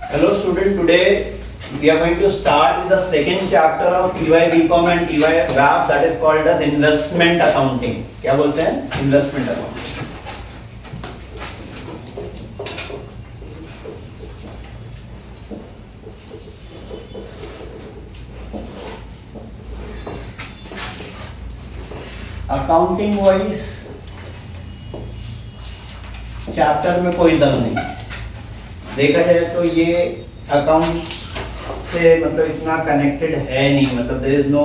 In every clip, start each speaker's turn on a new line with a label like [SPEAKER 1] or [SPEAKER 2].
[SPEAKER 1] Hello student, today we are going to start with the second chapter of TY BCom and TY RAP, that is called as investment accounting. क्या बोलते हैं? Investment accounting. Accounting wise chapter में कोई दम नहीं, देखा जाए तो ये अकाउंट से मतलब इतना कनेक्टेड है नहीं, मतलब there is no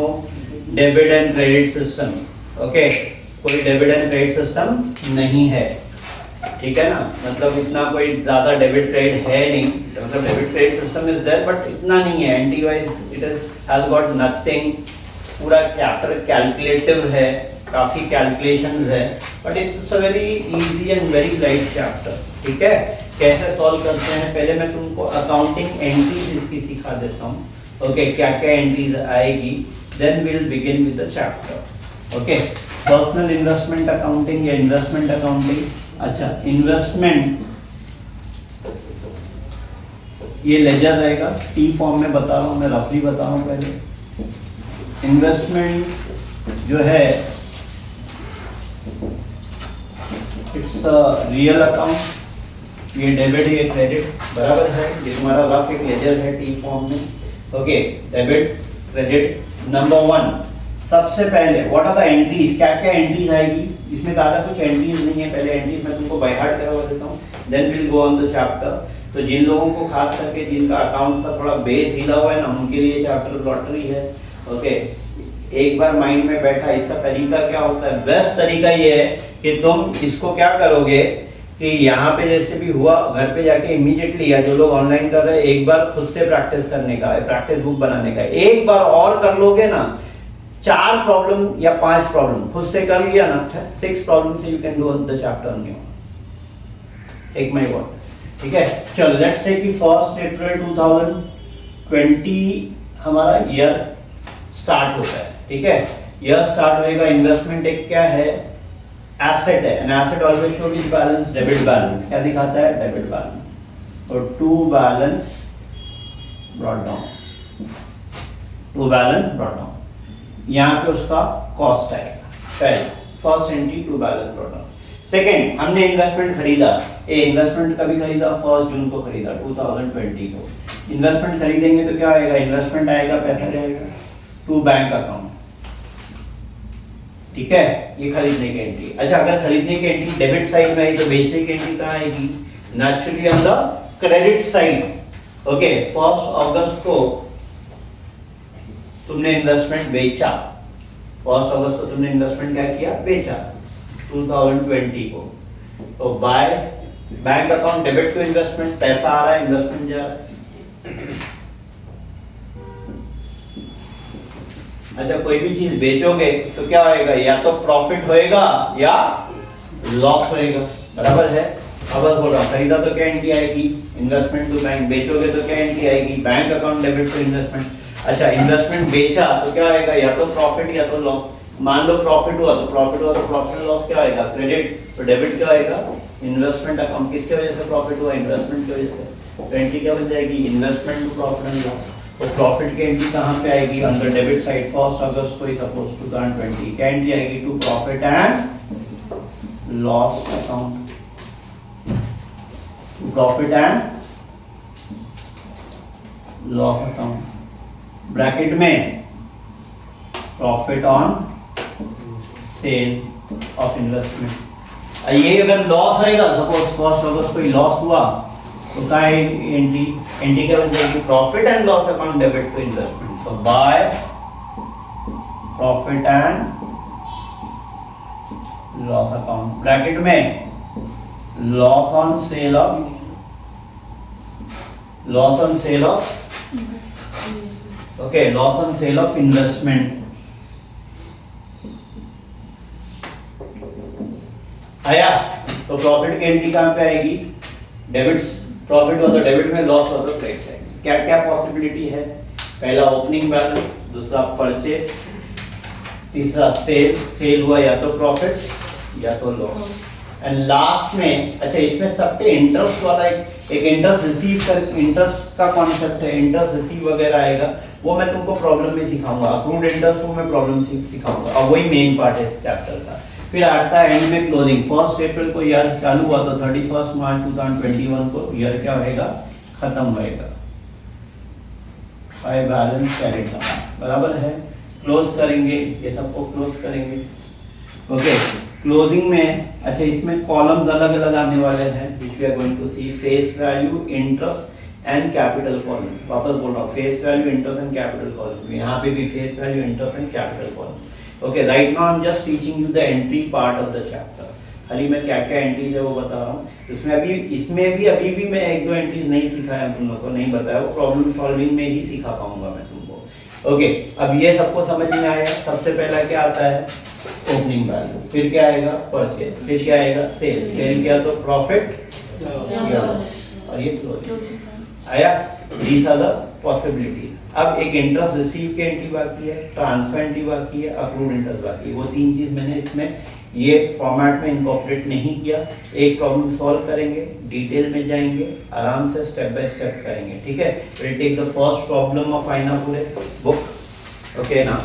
[SPEAKER 1] debit and credit system. Okay, कोई डेबिट एंड क्रेडिट सिस्टम नहीं है, ठीक है ना. मतलब इतना कोई ज़्यादा डेबिट क्रेडिट है नहीं, मतलब debit credit system is there but इतना नहीं है. Entry wise it has got nothing. पूरा चैप्टर कैलकुलेटिव है, काफी कैलकुलेशंस है, but it's a very easy and very light chapter. ठीक है, कैसे सॉल्व करते हैं पहले मैं तुमको अकाउंटिंग एंट्रीज इसकी सिखा देता हूँ. ओके, क्या क्या एंट्रीज आएगी, then we will begin with the chapter. Okay, personal investment accounting या इन्वेस्टमेंट अकाउंटिंग. अच्छा, इन्वेस्टमेंट ये लेजर रहेगा, टी फॉर्म में बता रहा हूँ मैं, रफली बता रहा हूँ पहले. इन्वेस्टमेंट जो है इट्स अ रियल अकाउंट. ये डेबिट ये क्रेडिट बराबर है, ये तुम्हारा रफ एक लेजर है टी फॉर्म में. Okay, debit credit. Number one, सबसे पहले व्हाट आर द एंट्रीज, क्या क्या एंट्रीज आएगी. इसमें ज़्यादा कुछ एंट्रीज नहीं है, पहले एंट्रीज मैं तुमको बाय हार्ट करवा देता हूँ, then will go on the chapter. तो जिन लोगों को खास करके जिनका अकाउंट का थोड़ा बेस हिला हुआ है ना, उनके लिए चैप्टर लॉटरी है. ओके, एक बार माइंड में बैठा. इसका तरीका क्या होता है, बेस्ट तरीका ये है कि तुम इसको क्या करोगे कि यहाँ पे जैसे भी हुआ घर पे जाके इमीडिएटली, या जो लोग ऑनलाइन कर रहे हैं एक बार खुद से प्रैक्टिस करने का, प्रैक्टिस बुक बनाने का. एक बार और कर लोगे ना, 4 प्रॉब्लम या 5 प्रॉब्लम खुद से कर लिया ना, 6 प्रॉब्लम से you can do the chapter on your. Take my word. ठीक है, चलो लेट्स से कि 1 अप्रैल 2020 हमारा ईयर स्टार्ट होता है. ठीक है, ईयर स्टार्ट होएगा. इन्वेस्टमेंट एक क्या है, एसेट है. An asset always show is balance, debit balance. क्या दिखाता है, डेबिट बैलेंस. और to balance brought down, to balance brought down. यहाँ पे उसका कॉस्ट आएगा. पहले first entry to balance brought down. Second, हमने इन्वेस्टमेंट खरीदा. इन्वेस्टमेंट कभी खरीदा, 1 जून को खरीदा 2020 को. इन्वेस्टमेंट खरीदेंगे तो क्या आएगा, इन्वेस्टमेंट आएगा, पैसा जाएगा टू बैंक अकाउंट. ठीक है, ये खरीदने की एंट्री. अच्छा, अगर खरीदने की एंट्री डेबिट साइड में आई तो बेचने की एंट्री कहाँ आएगी, naturally on the credit side. Okay, 1 अगस्त को तुमने इन्वेस्टमेंट बेचा. 1 अगस्त को तुमने इन्वेस्टमेंट क्या किया, बेचा 2020 को. तो by bank account debit to investment, पैसा आ रहा है, इन्वेस्टमेंट जा रहा है. अच्छा, कोई भी चीज बेचोगे तो क्या होएगा, या तो प्रॉफिट होएगा या लॉस होएगा. बराबर है. अब बोल रहा हूँ, खरीदा तो क्या एंट्री आएगी, इन्वेस्टमेंट टू बैंक. बेचोगे तो क्या एंट्री आएगी, bank account debit to investment. अच्छा, इन्वेस्टमेंट बेचा तो क्या आएगा, या तो प्रॉफिट या तो लॉस. मान लो प्रॉफिट हुआ तो प्रॉफिट लॉस क्या आएगा, क्रेडिट. तो डेबिट क्या आएगा, इन्वेस्टमेंट अकाउंट. किसके वजह से प्रॉफिट हुआ, इन्वेस्टमेंट की वजह से. तो एंट्री क्या बन जाएगी, investment to profit and loss. तो प्रॉफिट की एंट्री कहाँ पे आएगी, अंडर डेबिट साइड. 1 अगस्त को ही सपोज 2020 क्या एंट्री आएगी, to profit and loss account. Profit and loss account, bracket में profit on sale of investment. ये अगर लॉस रहेगा, सपोज 1 अगस्त को ही लॉस हुआ, तो क्या एंट्री क्या बन जाएगी, profit and loss account debit to investment. तो by profit and loss account, bracket में loss on sale of okay, loss on sale of investment. आया. तो प्रॉफिट की एंट्री कहाँ पे आएगी, डेबिट. प्रॉफिट हुआ तो डेबिट में, लॉस हुआ तो क्रेडिट साइड. क्या क्या पॉसिबिलिटी है, पहला ओपनिंग बैलेंस, दूसरा परचेस, तीसरा सेल. सेल हुआ या तो प्रॉफिट या तो लॉस. एंड लास्ट में अच्छा इसमें सब पे इंटरेस्ट वाला एक इंटरेस्ट रिसीव कर इंटरेस्ट का कॉन्सेप्ट है, इंटरेस्ट रिसीव वगैरह आएगा, वो मैं तुमको प्रॉब्लम में सिखाऊंगा, अक्रूड इंटरेस्ट को मैं प्रॉब्लम सिखाऊंगा, और वही मेन पार्ट है इस चैप्टर का। फिर आता है एंड में क्लोजिंग। 1 अप्रैल को ईयर चालू हुआ तो 31 मार्च 2021 को ईयर क्या होएगा, खत्म होएगा। बाय बैलेंस कैरिड बराबर है, क्लोज करेंगे, ये सबको क्लोज करेंगे। ओके, क्लोजिंग में अच्छा इसमें कॉलम्स अलग अलग आने वाले हैं which we are going to see, face value, interest and capital column. वापस बोल रहा हूँ, face value, interest and capital column, यहाँ पे भी face value, interest and capital column. Okay, right now I'm just teaching you the entry part of the chapter. खाली मैं क्या क्या एंट्रीज है वो बता रहा हूँ। इसमें अभी इसमें भी अभी भी मैं एक दो एंट्रीज नहीं सिखाया तुम लोगों को, नहीं बताया, वो प्रॉब्लम सॉल्विंग में ही सिखा पाऊंगा मैं तुमको। ओके, अब ये सबको समझ में आएगा। सबसे पहला क्या आता है, ओपनिंग वैल्यू, फिर क्या आएगा, परचेज, फिर क्या आएगा, सेल्स, सेल किया तो प्रॉफिट, और ये क्लोजिंग आया। These are the possibilities. अब एक इंटरेस्ट रिसीव के एंट्री बाकी है, ट्रांसफर एंट्री बाकी है, अक्रूड इंटरेस्ट बाकी है। वो तीन चीज मैंने इसमें ये फॉर्मेट में इनकॉर्पोरेट नहीं किया। एक प्रॉब्लम सॉल्व करेंगे, डिटेल में जाएंगे, आराम से स्टेप बाय स्टेप करेंगे, ठीक है। Will take the first problem of आइनापुले book. Okay, now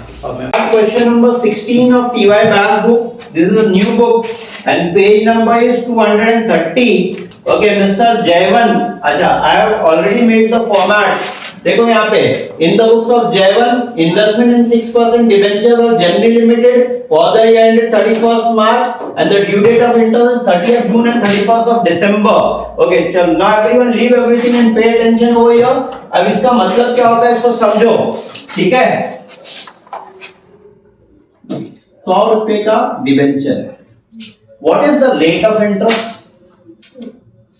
[SPEAKER 1] question number 16 of TY Bass book. This is a new book and page number is 230. Okay, Mr. Jayvan. अच्छा, I have already made the format. देखो यहाँ पे in the books of Jayvan, investment in 6% debentures are generally limited for the year ended 31st March and the due date of interest is 30th June and 31st of December. Okay, चलो now everyone leave everything and pay attention over here. अब इसका मतलब क्या होता है इसको समझो, ठीक है। 100 रुपए का डिबेंचर है। What is the rate of interest?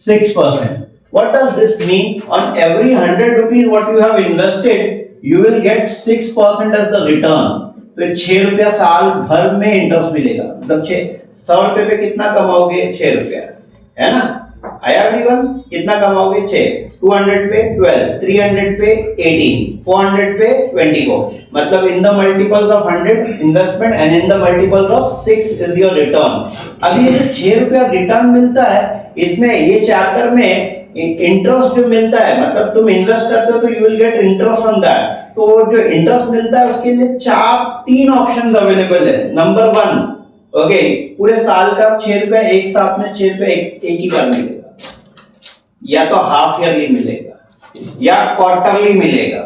[SPEAKER 1] 6%. What does this mean? On every 100 rupees what you have invested, you will get 6% as the return. तो 6 रुपया साल भर में इंटरेस्ट मिलेगा। मतलब 100 रुपए पे कितना कमाओगे? 6 रुपया, है ना। आया एवरीवन? कितना कमाओगे? 6। 200 पे 12, 300 पे 18, 400 पे 24। मतलब in the multiples of 100 investment and in the multiples of 6 is your return. अब ये जो 6 रुपया रिटर्न मिलता है, इसमें ये चैप्टर में इंटरेस्ट जो मिलता है, मतलब तुम इन्वेस्ट करते हो तो you will get interest on that. तो जो इंटरेस्ट मिलता है उसके लिए 3 ऑप्शंस अवेलेबल है। नंबर 1, ओके, पूरे साल का 6 रुपया एक साथ में 6 रुपया एक ही बार मिलेगा, या तो हाफ ईयरली मिलेगा या क्वार्टरली मिलेगा।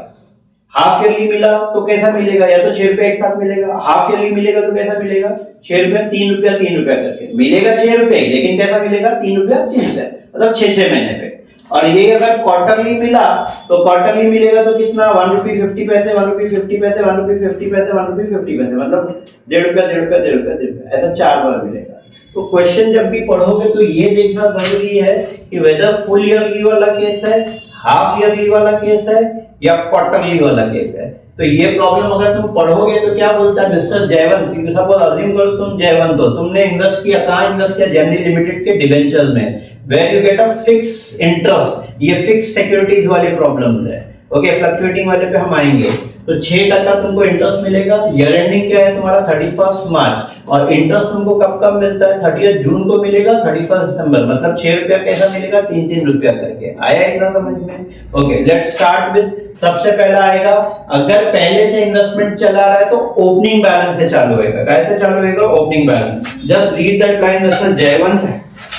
[SPEAKER 1] हाफ ईयरली मिला तो कैसा मिलेगा, या तो 6 रुपया एक साथ मिलेगा। हाफ ईयरली मिलेगा तो कैसा मिलेगा, 6 रुपया 3 रुपया 3 रुपया करके मिलेगा 6 रुपए, लेकिन कैसा मिलेगा, 3 रुपया 3 रुपया, मतलब 6 महीने पे। और ये अगर क्वार्टरली मिला तो क्वार्टरली मिलेगा तो कितना, 1 रुपये 50 पैसे, 1 रुपये 50 पैसे, 1 रुपये 50 पैसे, 1 रुपये 50 पैसे, मतलब 1.5 रुपया 1.5 रुपया 1.5 रुपया 1.5 रुपया, ऐसा 4 बार मिलेगा। तो क्वेश्चन जब भी पढ़ोगे तो ये देखना जरूरी है कि वेदर फुल ईयरली वाला केस है, हाफ ईयरली वाला केस है, या क्वार्टरली वाला केस है। तो ये प्रॉब्लम अगर तुम पढ़ोगे तो क्या बोलता है मिस्टर जयवंत, सपोज अज्यूम करो तुम जयवंत हो, तुमने इन्वेस्ट किया, कहाँ इन्वेस्ट किया, जेमिनी लिमिटेड के डिबेंचर्स में, where you get a fix interest. ये फिक्स सिक्योरिटीज वाले प्रॉब्लम्स है, ओके, फ्लक्चुएटिंग वाले पे हम आएंगे। तो 6% तुमको इंटरेस्ट मिलेगा। ईयर एंडिंग क्या है तुम्हारा, 31 मार्च, और इंटरेस्ट तुमको कब कब मिलता है, 30 जून को मिलेगा, 31 दिसंबर, मतलब 6 रुपया कैसा मिलेगा, 3-3 रुपया करके। आया इतना समझ में? ओके, लेट्स स्टार्ट विद, सबसे पहला आएगा, अगर पहले से इन्वेस्टमेंट चला रहा है तो ओपनिंग बैलेंस से चालू होएगा। कैसे चालू होएगा, opening balance. Just read that line, mister Jaywant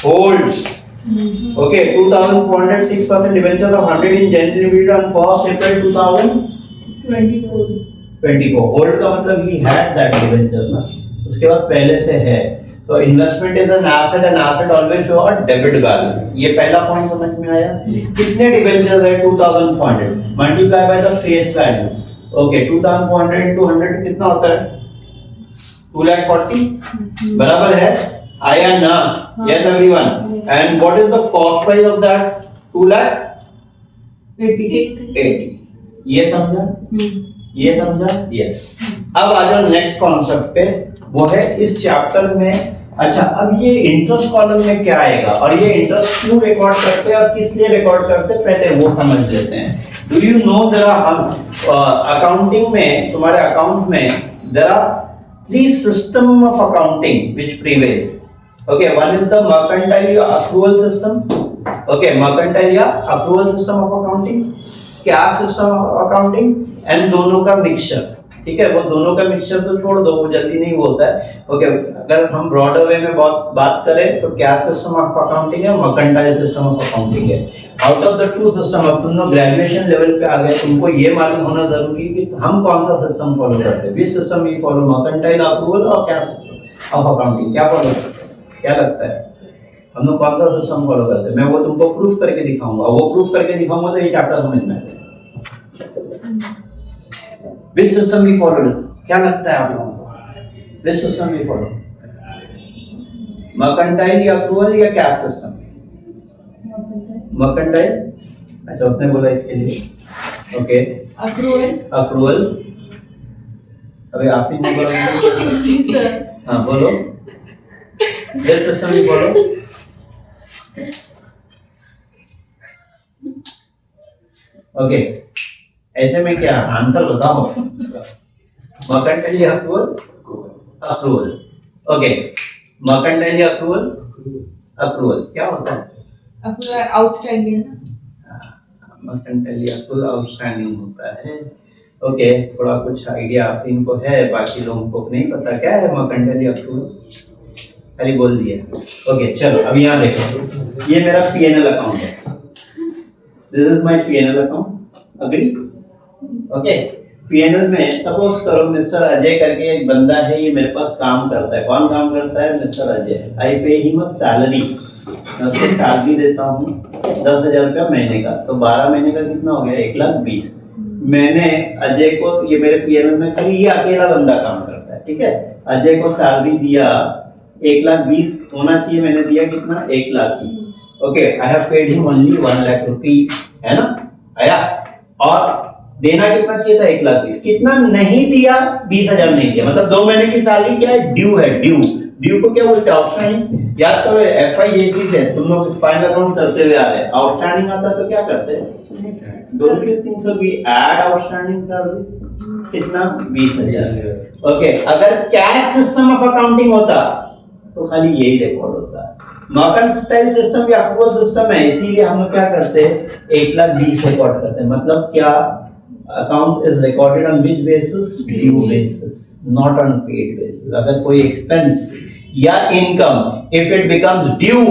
[SPEAKER 1] holds, okay, 2400 6% debentures of 100 in January limited on 1st April 2024। Hold का मतलब ही हैड दैट डिबेंचर ना, उसके बाद पहले से है। तो investment is an asset and asset always show a debit balance. ये पहला पॉइंट समझ में आया। कितने डिबेंचर्स है, 2400 multiply by the face value. Okay, 2400 into 100 कितना होता है, 240, बराबर है। आया ना? Yes everyone. And what is the cost price of that? 2,80,000। ये समझा? ये समझा? Yes। अब आ जाओ नेक्स्ट कॉन्सेप्ट पे, वो है इस चैप्टर में। अच्छा, अब ये इंटरेस्ट कॉलम में क्या आएगा और ये इंटरेस्ट क्यों रिकॉर्ड करते हैं और किस लिए रिकॉर्ड करते हैं, पहले वो समझ लेते हैं। Do you know there are accounting में, तुम्हारे अकाउंट में there are 3 system of accounting which prevails. Okay, one is the mercantile accrual system. Okay, mercantile या accrual system of accounting, cash system of accounting, and दोनों का mixture. ठीक है, वो दोनों का मिक्सचर तो छोड़ दो, वो जल्दी नहीं बोलता है. ओके, अगर हम ब्रॉडर वे में बात करें तो कैश सिस्टम ऑफ अकाउंटिंग है, मर्केंटाइल सिस्टम ऑफ अकाउंटिंग है. Out of the two system, अब तुम लोग ग्रेजुएशन लेवल पे आ गए, तुमको ये मालूम होना जरूरी है कि हम कौन सा सिस्टम फॉलो करते हैं. Which system we follow, mercantile approval और कैश ऑफ अकाउंटिंग, क्या फॉलो करते हैं, क्या लगता है हम लोग कौन सा सिस्टम फॉलो करते हैं? मैं वो तुमको प्रूफ करके दिखाऊंगा, वो प्रूफ करके दिखाऊंगा तो ये चैप्टर समझ में आएगा. Which system we follow? क्या लगता है आप लोगों को? Which system we follow? Mercantile या accrual या cash system? Mercantile. अच्छा, उसने बोला इसके लिए. Okay. Accrual. अबे आप ही नहीं बोला. सर. हाँ बोलो. Which system we follow? Okay. ऐसे में क्या आंसर बताओ. Mercantile approval. Okay, mercantile approval क्या होता है?
[SPEAKER 2] Approval outstanding.
[SPEAKER 1] Mercantile approval outstanding होता है. ओके, थोड़ा कुछ आइडिया आप इनको है, बाकी लोगों को नहीं पता क्या है मर्केंटाइल अप्रूवल, खाली बोल दिया. ओके चलो, अब यहाँ देखो, ये मेरा P&L अकाउंट है. This is my P&L account. Agree? Okay, P&L में सपोज करो मिस्टर अजय करके एक बंदा है, ये मेरे पास काम करता है. कौन काम करता है? Mister Ajay. I pay him a salary, मैं उसको सैलरी देता हूँ 10,000 रुपया महीने का, तो 12 महीने का कितना हो गया? 1,20,000. मैंने अजय को, ये मेरे P&L में खाली ये अकेला बंदा काम करता है. ठीक है, अजय को सैलरी दिया 1,20,000 होना चाहिए, मैंने दिया कितना? 1,00,000 ही. Okay, I have paid him only 1,00,000 rupee, है ना? आया. और देना कितना चाहिए था? 1,20,000. कितना नहीं दिया? 20,000 नहीं दिया. मतलब 2 महीने की सैलरी क्या है? ड्यू है. ड्यू को क्या बोलते हैं? आउटस्टैंडिंग. याद करो, FI से तुम लोग फाइनल अकाउंट करते हुए आ रहे हैं. आउटस्टैंडिंग आता तो क्या करते हैं? Don't you think so we add outstanding salary? कितना? 20,000. ओके, अगर कैश सिस्टम ऑफ अकाउंटिंग होता तो खाली यही रिकॉर्ड होता है. मर्केंटाइल सिस्टम या अप्रूवल सिस्टम है, इसीलिए हम लोग क्या करते हैं? 1,20,000 रिकॉर्ड करते हैं. मतलब क्या? Account is recorded on which basis? Due basis, not on paid basis. अगर कोई expense या income, if it becomes due,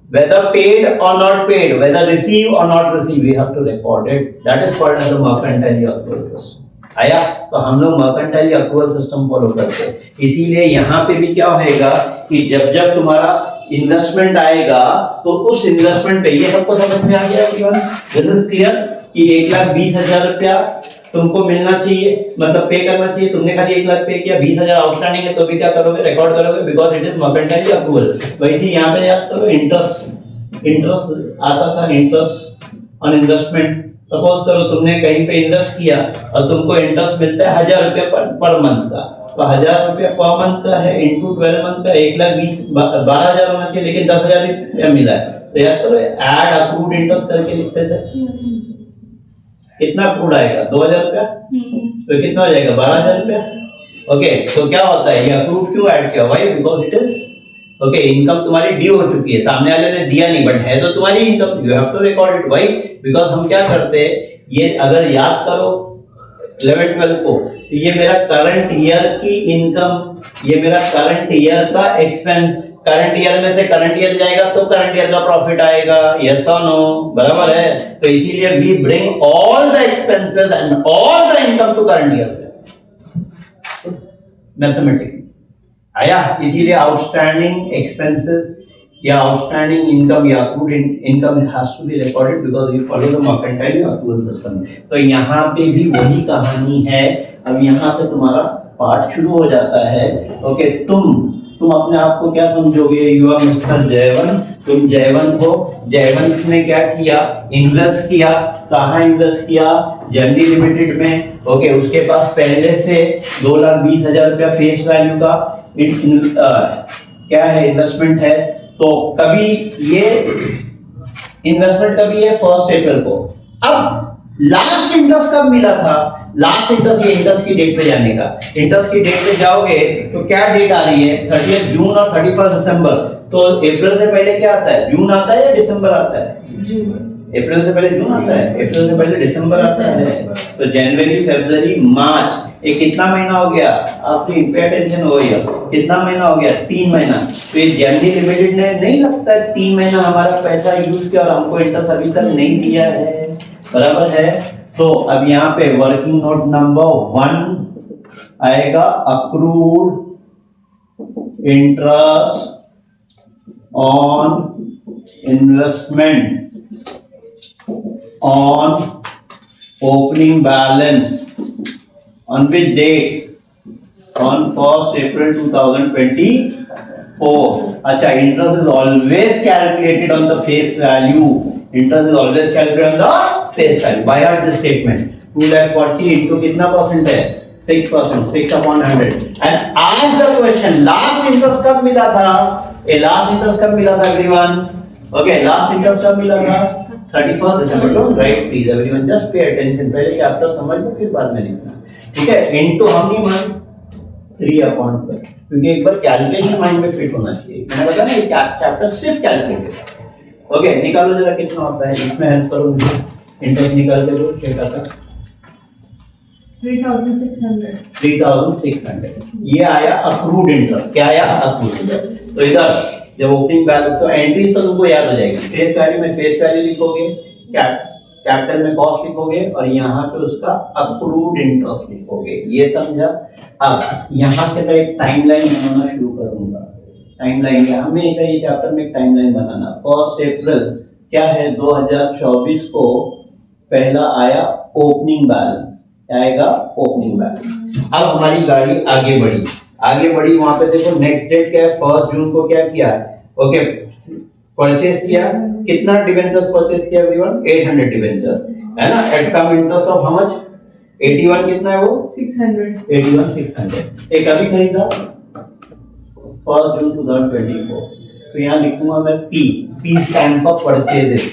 [SPEAKER 1] whether paid or not paid, whether received or not received, we have to record it. That is called as the mercantile accrual system. आया? तो हम लोग mercantile accrual system follow करते हैं. इसीलिए यहाँ पे भी क्या होएगा कि जब जब तुम्हारा इन्वेस्टमेंट आएगा तो उस इन्वेस्टमेंट पे, ये सबको समझ में आ गया एवरीवन? दिस इज क्लियर कि 1,20,000 रुपया तुमको मिलना चाहिए, मतलब पे करना चाहिए. तुमने खाली 1,00,000 पे किया, 20,000 आउटस्टैंडिंग है, तो भी क्या करोगे? रिकॉर्ड करोगे, because it is mercantile approval. वैसे यहाँ पे याद करो, इंटरेस्ट आता था, इंटरेस्ट ऑन इन्वेस्टमेंट. सपोज करो तुमने कहीं पे इन्वेस्ट किया और तुमको इंटरेस्ट मिलता है 1,000 रुपया पर मंथ का, तो 1,000 रुपया पर मंथ का है इंटू 12 मंथ का 1,20,000 12,000 होना चाहिए, लेकिन 10,000 रुपया मिला है. तो याद करो, ऐड अप्रूव्ड इंटरेस्ट करके लिखते थे. कितना अप्रूव्ड आएगा? 2,000 रुपया. तो कितना हो जाएगा? 12,000 रुपया. ओके, तो क्या होता है? ये अप्रूव्ड क्यों ऐड किया? Why? Because it is okay, income तुम्हारी ड्यू हो चुकी है, सामने वाले ने दिया नहीं, बट है तो तुम्हारी income, you have to record it. Why? Because हम क्या करते हैं, ये अगर याद करो 11-12 को, तो ये मेरा करंट ईयर की इनकम, ये मेरा करंट ईयर का एक्सपेंस. करंट ईयर में से करंट ईयर जाएगा तो करंट ईयर का प्रॉफिट आएगा. यस और नो? बराबर है. तो इसीलिए we bring all the expenses and all the income to current year mathematically. आया? इसीलिए आउटस्टैंडिंग एक्सपेंसेस या आउटस्टैंडिंग इनकम या accrued income has to be recorded because we follow the mercantile approval system. तो यहाँ पे भी वही कहानी है. अब यहाँ से तुम्हारा पार्ट शुरू हो जाता है. ओके, तुम अपने आप को क्या समझोगे? You are mister Jayvan. तुम जयवन हो. जयवन ने क्या किया? इन्वेस्ट किया. कहाँ इन्वेस्ट किया? जेएमडी लिमिटेड में. ओके, उसके पास पहले से 2,20,000 रुपया फेस वैल्यू का क्या है? इन्वेस्टमेंट है. तो कभी ये इन्वेस्टमेंट कभी है? 1 अप्रैल को. अब लास्ट इंटरेस्ट कब मिला था? लास्ट इंटरेस्ट, ये इंटरेस्ट की डेट पे जाने का. इंटरेस्ट की डेट पे जाओगे तो क्या डेट आ रही है? 30 जून और 31 दिसंबर. तो अप्रैल से पहले क्या आता है, जून आता है या दिसंबर आता है?
[SPEAKER 2] जून।
[SPEAKER 1] अप्रैल से पहले जून आता है, अप्रैल से पहले दिसंबर आता है। तो जनवरी, फरवरी, मार्च, ये कितना महीना हो गया? आपने पे अटेंशन हो गया, कितना महीना हो गया? 3 महीना। तो ये जनवरी लिमिटेड ने नहीं लगता है 3 महीना हमारा पैसा यूज किया और हमको इंटरेस्ट अभी तक नहीं दिया है, बराबर है। तो अब यहाँ पे वर्किंग नोट नंबर 1 आएगा, accrued interest on investment on opening balance on which date? On 1st April 2024. अच्छा, interest is always calculated on the face value. Interest is always calculated on the face value. By heart this statement. 240 into कितना percent है? 6%. 6/100. And ask the question, last interest कब मिला था? ये last interest कब मिला था everyone? Okay, last interest कब मिला था? 31st December. Don't write please everyone, just pay attention. पहले चैप्टर समझ लो फिर बाद में लिखना, ठीक है। इनटू हम नहीं मान 3 अपॉन पर, क्योंकि एक बार कैलकुलेशन माइंड में फिट होना चाहिए। मैंने बताया ना ये चैप्टर सिर्फ कैलकुलेट। ओके, निकालो जरा कितना होता है, इसमें हेल्प करो मुझे। इंटरेस्ट निकाल के दो, चेक आता
[SPEAKER 2] 3600।
[SPEAKER 1] 3600 ये आया अक्रूड इंटरेस्ट। क्या आया? Accrued interest. तो इधर जब ओपनिंग बैलेंस, तो एंट्रीज तो तुमको याद हो जाएगी। फेस वैल्यू में फेस वैल्यू लिखोगे, कैपिटल में कॉस्ट लिखोगे और यहाँ पे उसका अक्रूड इंटरेस्ट लिखोगे, ये समझा। अब यहाँ से मैं एक टाइमलाइन बनाना शुरू करूंगा। टाइमलाइन क्या, हमेशा ये चैप्टर में एक टाइमलाइन बनाना। 1 अप्रैल क्या है 2024 को पहला आया ओपनिंग बैलेंस, क्या आएगा? Opening balance. अब हमारी गाड़ी आगे बढ़ी, वहां पे देखो नेक्स्ट डेट क्या है? 1 जून को क्या किया? ओके, परचेस किया। कितना डिबेंचर्स परचेस किया एवरीवन? 800 डिबेंचर्स, है ना। एट कम इंटरेस्ट ऑफ हाउ मच? 81 कितना है वो? 600। 81 600। एक अभी खरीदा 1 जून 2024, तो यहाँ लिखूंगा मैं P स्टैंड फॉर परचेजेस।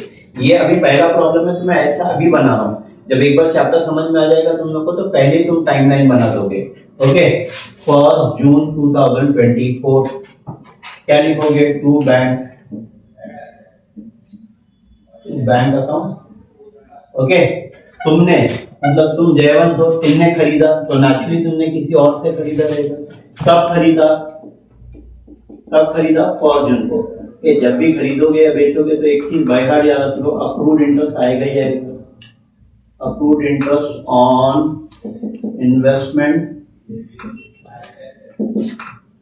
[SPEAKER 1] ये अभी पहला प्रॉब्लम है तो मैं ऐसा अभी बना रहा हूँ। जब एक बार चैप्टर समझ में आ जाएगा तुम लोग को, तो पहले तुम टाइमलाइन बना दोगे। ओके, 1 जून 2024 क्या लिखोगे? To bank account. ओके, तुमने मतलब तुम जयवंत हो, तुमने खरीदा तो नेचुरली तुमने किसी और से खरीदा रहेगा। कब खरीदा? 1 जून को। ये जब भी खरीदोगे या बेचोगे तो एक चीज बाय हार्ट याद रखो, अक्रूड इंटरेस्ट आएगा ही आएगा। Accrued interest on investment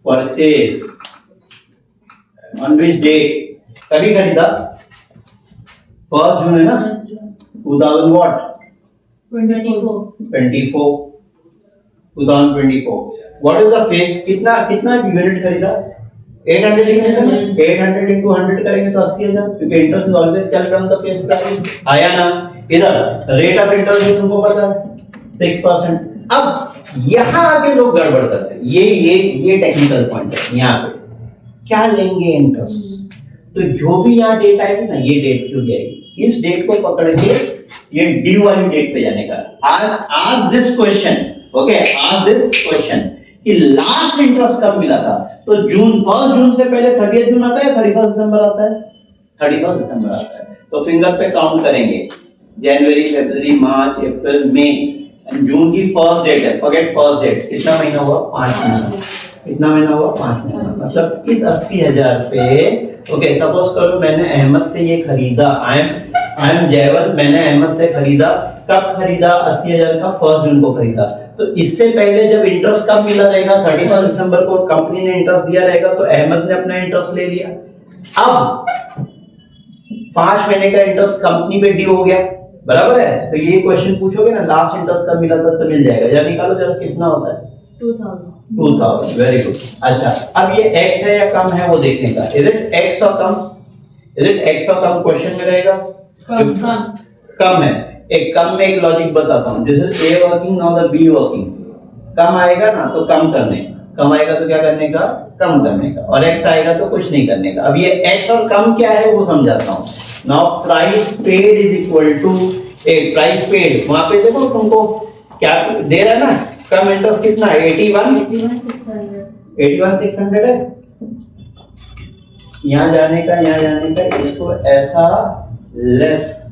[SPEAKER 1] purchase on which date? कभी खरीदा? 1 जून है ना, 2024 व्हाट इज द फेस? कितना यूनिट खरीदा? 800 यूनिट। 800 into 100 करेंगे तो 80,000, क्योंकि interest is always calculated on the face value. आया ना? इधर रेट ऑफ इंटरेस्ट भी तुमको पता है 6%। अब यहां आके लोग गड़बड़ करते हैं, ये टेक्निकल पॉइंट है। यहाँ पे क्या लेंगे? इंटरेस्ट। तो जो भी यहाँ डेट आएगी ना, ये डेट क्यों जाएगी? इस डेट को पकड़ के ये ड्यू वाली डेट पे जाने का। आज दिस क्वेश्चन, ओके, आज दिस क्वेश्चन कि लास्ट इंटरेस्ट कब मिला था? तो 1 जून से पहले 30 जून आता है या 31 दिसंबर आता है? 31 दिसंबर आता है। तो फिंगर पे काउंट करेंगे, जनवरी, फरवरी, मार्च, अप्रैल, मई, जून की फर्स्ट डेट है। फॉरगेट फर्स्ट डेट, कितना महीना हुआ? 5 महीना। कितना महीना हुआ? 5 महीना। मतलब इस 80,000 पे, ओके, सपोज करो मैंने अहमद से ये खरीदा, आई एम जयवंत, मैंने अहमद से खरीदा। कब खरीदा? 80,000 का 1 जून को खरीदा। तो इससे पहले जब इंटरेस्ट कब मिला रहेगा? 31 दिसंबर को कंपनी ने इंटरेस्ट दिया रहेगा, तो अहमद ने अपना इंटरेस्ट ले लिया। अब 5 महीने का इंटरेस्ट कंपनी पे ड्यू हो गया, बराबर है। तो ये क्वेश्चन पूछोगे ना, लास्ट इंटरेस्ट कब मिला था, तो मिल जाएगा। जरा निकालो जरा, कितना होता है? 2000। Very good. अच्छा, अब ये x है या कम है वो देखने का। इज इट x और कम? इज इट x और कम क्वेश्चन में रहेगा? कम है। एक कम में एक लॉजिक बताता हूँ। This is A working, now the B working. कम आएगा ना तो कम करने का, कम आएगा तो क्या करने का? कम करने का। और x आएगा तो कुछ नहीं करने का। अब ये x और कम क्या है वो समझाता हूँ। Now price paid is equal to price paid. वहां पे देखो तुमको क्या दे रहा है ना, कम इंटरेस्ट कितना है? 81 600 है। यहाँ जाने का, यहाँ जाने का, इसको ऐसा लेस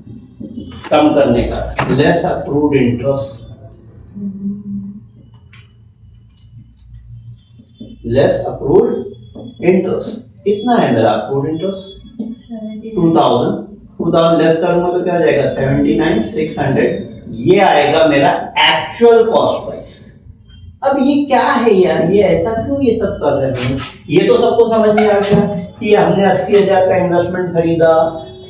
[SPEAKER 1] कम करने का, less approved interest, less approved interest. कितना है मेरा अप्रूव्ड इंटरेस्ट? 2000 लेस करूंगा तो क्या हो जाएगा? 79,600। ये आएगा मेरा एक्चुअल कॉस्ट प्राइस। अब ये क्या है यार, ये ऐसा क्यों ये सब कर रहे हैं? ये तो सबको समझ में आ गया कि हमने 80,000 का इन्वेस्टमेंट खरीदा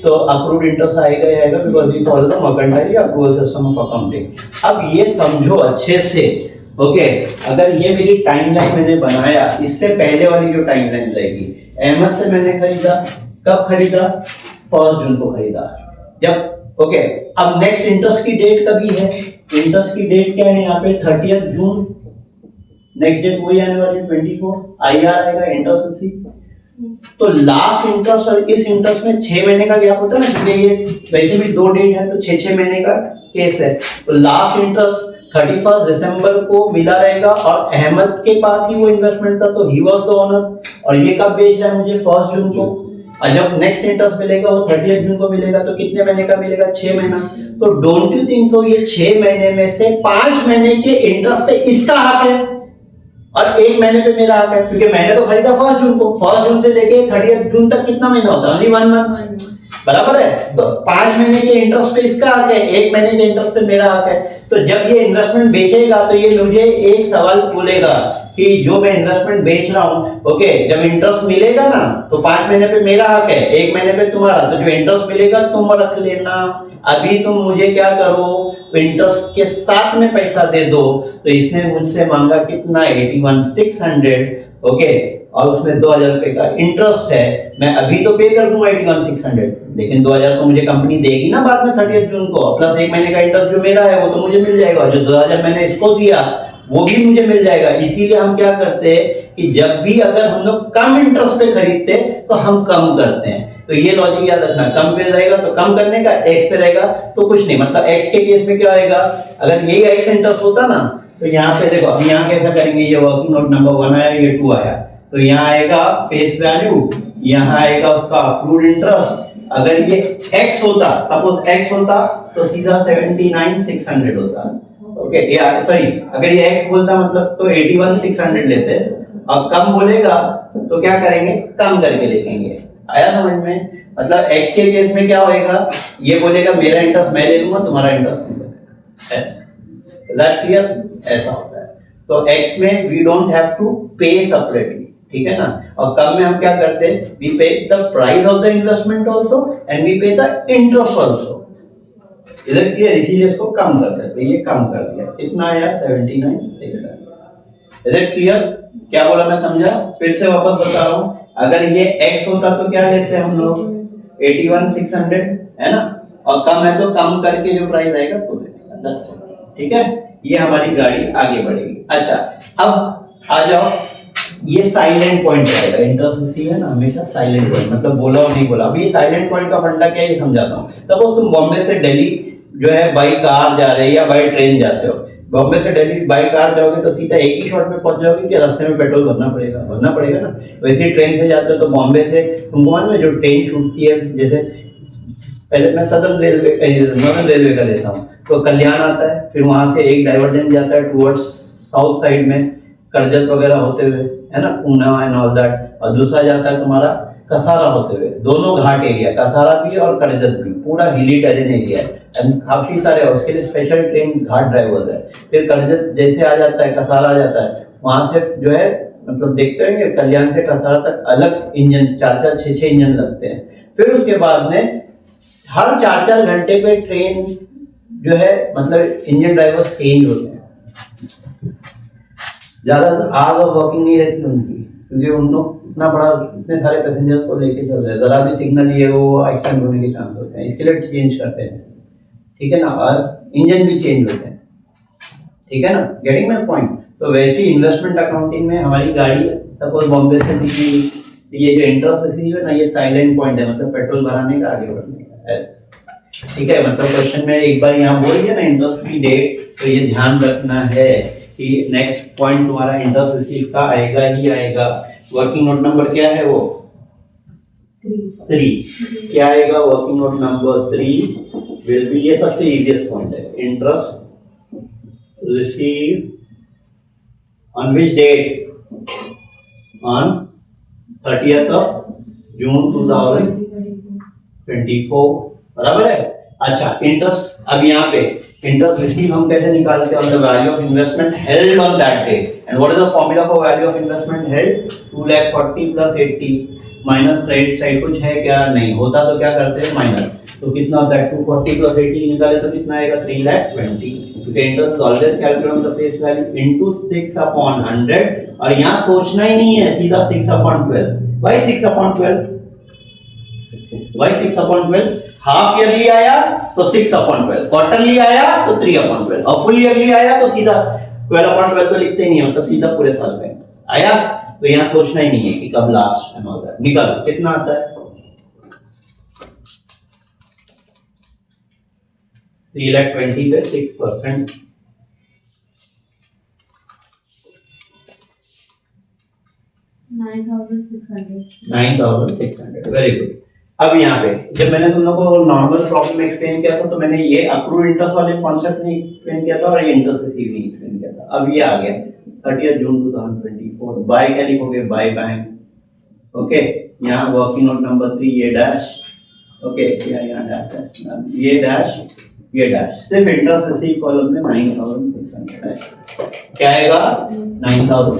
[SPEAKER 1] तो अप्रूव्ड इंटरेस्ट आएगा ही आएगा, because we follow the mercantile approval system of accounting. अब ये समझो अच्छे से, ओके। अगर ये मेरी टाइमलाइन मैंने बनाया, इससे पहले वाली जो टाइमलाइन रहेगी, अहमद से मैंने खरीदा, कब खरीदा? 1 जून को खरीदा, जब, ओके। अब नेक्स्ट इंटरेस्ट की डेट कभी है? इंटरेस्ट की डेट क्या है यहाँ पे? 30 जून। नेक्स्ट डेट वही आने वाली 24, IR आएगा, इंटरेस्ट रिसीव। तो लास्ट इंटरेस्ट और इस इंटरेस्ट में 6 महीने का गैप होता है ना, क्योंकि ये वैसे भी 2 डेट है तो 6 महीने का केस है। तो लास्ट इंटरेस्ट 31 दिसंबर को मिला रहेगा, और अहमद के पास ही वो इन्वेस्टमेंट था तो ही वाज द ओनर, और ये कब बेच रहा है मुझे? 1 जून को। और जब नेक्स्ट इंटरेस्ट मिलेगा वो 30 जून को मिलेगा, तो कितने महीने का मिलेगा? 6 महीना। तो डोंट यू थिंक सो ये 6 महीने में से 5 महीने के इंटरेस्ट पे इसका हक है और 1 महीने पे मेरा हक है, क्योंकि मैंने तो खरीदा 1 जून को। 1 जून से लेके 30 जून तक कितना महीना होता है? ओनली 1 मंथ, बराबर है। तो 5 महीने के इंटरेस्ट पे इसका हक है, 1 महीने के इंटरेस्ट पे मेरा हक है। तो जब ये इन्वेस्टमेंट बेचेगा तो ये मुझे एक सवाल बोलेगा कि जो मैं इन्वेस्टमेंट बेच रहा हूं, ओके, जब इंटरेस्ट मिलेगा ना तो 5 महीने पे मेरा हक है, 1 महीने पे तुम्हारा, तो जो इंटरेस्ट मिलेगा तुम रख लेना। अभी तुम मुझे क्या करो, इंटरेस्ट के साथ में पैसा दे दो। तो इसने मुझसे मांगा कितना? 81,600, ओके, और उसमें 2,000 रुपए का इंटरेस्ट है। मैं अभी तो पे कर दूंगा 81,600, लेकिन 2,000 तो मुझे कंपनी देगी ना बाद में 30 जून को, प्लस 1 महीने का इंटरेस्ट जो मेरा है वो तो मुझे मिल जाएगा, जो 2,000 मैंने इसको दिया वो भी मुझे मिल जाएगा। इसीलिए हम क्या करते हैं कि जब भी अगर हम लोग कम इंटरेस्ट पे खरीदते तो हम कम करते हैं। तो ये लॉजिक याद रखना, कम पे रहेगा तो कम करने का, एक्स पे रहेगा तो कुछ नहीं। मतलब एक्स के केस में क्या आएगा, अगर यही एक्स इंटरेस्ट होता ना तो यहाँ पे देखो, अब यहाँ कैसा करेंगे, ये वर्किंग नोट नंबर 1 आया, ये 2 आया, तो यहाँ आएगा फेस वैल्यू, यहाँ आएगा उसका अप्रूव्ड इंटरेस्ट। अगर ये x होता, सपोज x होता तो सीधा 79,600 होता, ओके, या सॉरी, अगर ये x बोलता मतलब तो 81,600 लेते, और कम बोलेगा तो क्या करेंगे, कम करके लिखेंगे। आया समझ में? मतलब x के केस में क्या होएगा, ये बोलेगा मेरा इंटरेस्ट मैं ले लूंगा, तुम्हारा इंटरेस्ट तुम ले। ऐसा, दैट क्लियर? ऐसा होता है। तो x में वी डोंट हैव टू पे सेपरेटली, ठीक है ना। और कम में हम क्या करते हैं, we pay the price of the investment also and we pay the interest also. इधर क्लियर? इसीलिए इसको कम कर देते हैं, ये कम कर दिया। कितना आया? 79,600। इधर क्लियर? क्या बोला मैं समझा? फिर से वापस बता रहा हूं, अगर ये x होता तो क्या लेते हैं हम लोग? 81,600, है ना, और कम है तो कम करके जो प्राइस आएगा तो लेंगे, ठीक है। ये हमारी गाड़ी आगे बढ़ेगी। अच्छा, अब आ जाओ, ये साइलेंट पॉइंट रहेगा, इंटरेस्ट रिसीव है ना, हमेशा साइलेंट पॉइंट, मतलब बोला और नहीं बोला। अब ये साइलेंट पॉइंट का फंडा क्या है ये समझाता हूँ। सपोज तुम बॉम्बे से दिल्ली जो है बाई कार जा रहे हो या बाई ट्रेन जाते हो, बॉम्बे से दिल्ली बाई कार जाओगे तो सीधा एक ही शॉट में पहुंच जाओगे कि रास्ते में पेट्रोल भरना पड़ेगा ना। वैसे ही ट्रेन से जाते हो तो बॉम्बे से तुमको मालूम है जो ट्रेन छूटती है, जैसे पहले मैं सदर्न रेलवे, नॉर्दर्न रेलवे का लेता हूँ, तो कल्याण आता है, फिर वहां से एक डाइवर्जन जाता है टुवर्ड्स साउथ साइड में, करजत वगैरह होते हुए, है ना, पूना एंड ऑल दैट, और दूसरा जाता है तुम्हारा कसारा होते हुए। दोनों घाट एरिया, कसारा भी और करजत भी, पूरा हिली टेरेन एरिया है, काफी सारे, उसके लिए स्पेशल ट्रेन घाट ड्राइवर्स है। फिर करजत जैसे आ जाता है, कसारा आ जाता है, वहां से जो है मतलब देखते हैं कि कल्याण से कसारा तक अलग इंजन, 4-4, 6-6 इंजन लगते हैं। फिर उसके बाद में हर 4-4 घंटे पे ट्रेन जो है मतलब इंजन ड्राइवर्स चेंज होते हैं, ज्यादा आवर ऑफ वर्किंग नहीं रहती उनकी, क्योंकि उन लोग इतना बड़ा, इतने सारे पैसेंजर्स को लेके चल रहे हैं, जरा भी सिग्नल ये वो एक्सीडेंट होने के चांस होते हैं, इसके लिए चेंज करते हैं, ठीक है ना, और इंजन भी चेंज होते हैं, ठीक है ना, गेटिंग माय पॉइंट। तो वैसे इन्वेस्टमेंट अकाउंटिंग में हमारी गाड़ी सपोज बॉम्बे से निकली, ये जो इंटरेस्ट रिसीव है ना, ये साइलेंट पॉइंट है, मतलब पेट्रोल भराने का, आगे बढ़ने का, ऐसा, ठीक है। मतलब क्वेश्चन में एक बार यहाँ बोल दिया ना इंटरेस्ट की डेट, तो ये ध्यान रखना है कि नेक्स्ट पॉइंट तुम्हारा इंटरेस्ट रिसीव का आएगा ही आएगा। वर्किंग नोट नंबर क्या है वो? 3 क्या आएगा? Working note number 3 will be, ये सबसे इजीएस्ट पॉइंट है, interest receive on which date? On 30th of June 2024, बराबर है। अच्छा, इंटरेस्ट, अब यहाँ पे इंटरेस्ट रिसीव हम कैसे निकालते हैं? On the value of investment held on that day, and what is the formula for value of investment held? 2,40,000 plus 80 minus credit side कुछ है क्या? नहीं होता तो क्या करते हैं? माइनस। तो कितना होता है? 240 प्लस 80 निकाले तो कितना आएगा? 3,20,000, क्योंकि interest is always calculated on the face value into 6/100, और यहाँ सोचना ही नहीं है, सीधा 6/12। व्हाई 6/12? व्हाई 6/12? हाफ ईयरली आया तो 6/12, क्वार्टरली आया तो 3/12, और फुल ईयरली आया तो सीधा 12/12 तो लिखते ही नहीं है, मतलब सीधा पूरे साल में आया। तो यहाँ सोचना ही नहीं है कि कब लास्ट एंड ऑल दैट। निकालो कितना आता है? 3,20,000 पे 6%, 9,600। Very good. अब यहाँ पे जब मैंने तुम लोगों को नॉर्मल प्रॉब्लम एक्सप्लेन किया था, तो मैंने ये अक्रूड इंटरेस्ट वाले कॉन्सेप्ट नहीं एक्सप्लेन किया था और ये इंटरेस्ट रिसीव नहीं एक्सप्लेन किया था। अब ये आ गया 30th June 2024, बाय क्या लिखोगे? By bank. ओके, यहाँ वर्किंग नोट नंबर 3 ये डैश, ओके, यहाँ डैश, ये डैश, ये डैश, सिर्फ इंटरेस्ट रिसीव कॉलम में 9,600 है। क्या आएगा? 9,600,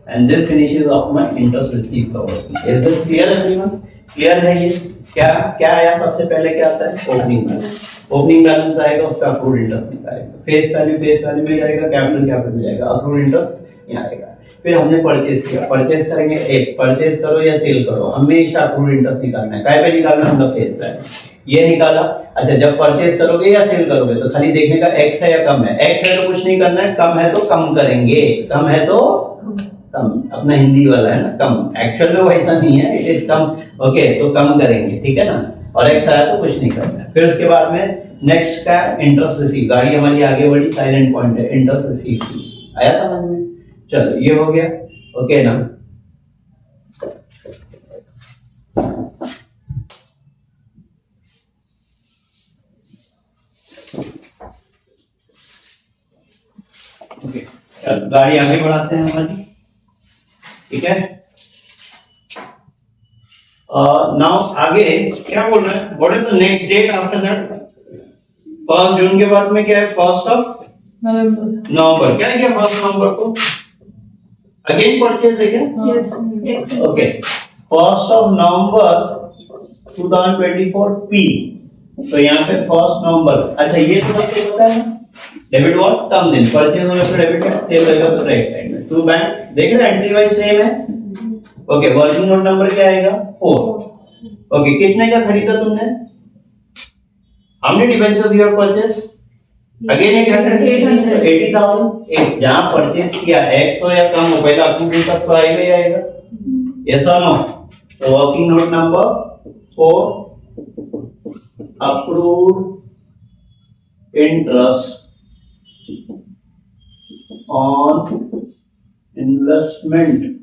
[SPEAKER 1] and this finishes off my interest received cover. Is this clear everyone? Clear है ये? क्या क्या आया सबसे पहले? क्या आता है? Opening balance. ओपनिंग बैलेंस आएगा, उसका अक्रूड इंटरेस्ट निकालेगा, फेस वैल्यू में जाएगा, कैपिटल में जाएगा, अक्रूड इंटरेस्ट यहाँ आएगा। फिर हमने परचेज किया, परचेज करेंगे, एक परचेज करो या सेल करो, हमेशा अक्रूड इंटरेस्ट निकालना है। काय पे निकालना है? मतलब फेस वैल्यू। ये निकाला। अच्छा, जब परचेज करोगे या सेल करोगे तो खाली देखने का एक्स है या कम है। एक्स है तो कुछ नहीं करना है, कम है तो कम करेंगे, कम है तो कम, अपना हिंदी वाला है ना, कम। एक्चुअल में वैसा नहीं है, इट इज कम। ओके, तो कम करेंगे, ठीक है ना। और एक्स आया तो कुछ नहीं करना है। फिर उसके बाद में नेक्स्ट का इंटरेस्ट रिसीव, गाड़ी हमारी आगे बढ़ी, साइलेंट पॉइंट है, इंटरेस्ट रिसीव की। आया समझ में? चलो ये हो गया, ओके ना। ओके, चलो गाड़ी आगे बढ़ाते हैं हमारी, ठीक है। नाउ आगे क्या बोल रहे हैं? What is the next date after that? 1 जून के बाद में क्या है? 1 नवंबर। क्या है? 1 नवंबर को अगेन परचेज है क्या?
[SPEAKER 2] Yes.
[SPEAKER 1] ओके, 1 नवंबर 2024 पी। तो यहाँ पे 1 नवंबर। अच्छा, ये तो सबसे पता है, डेबिट वॉट कम दिन, परचेज होगा तो डेबिट है, सेल होगा तो क्रेडिट साइड में। टू बैंक देख रहे हैं, एंट्री वाइज सेम है। ओके, वर्किंग नोट नंबर क्या आएगा? 4। ओके, कितने का खरीदा तुमने? How many debentures you have purchase? Again 80,000। जहां परचेज किया एक्स हो या कम हो, पहला अक्रूड इंटरेस्ट तो आएगा ही आएगा। यस और नो? तो working note number 4, accrued interest on investment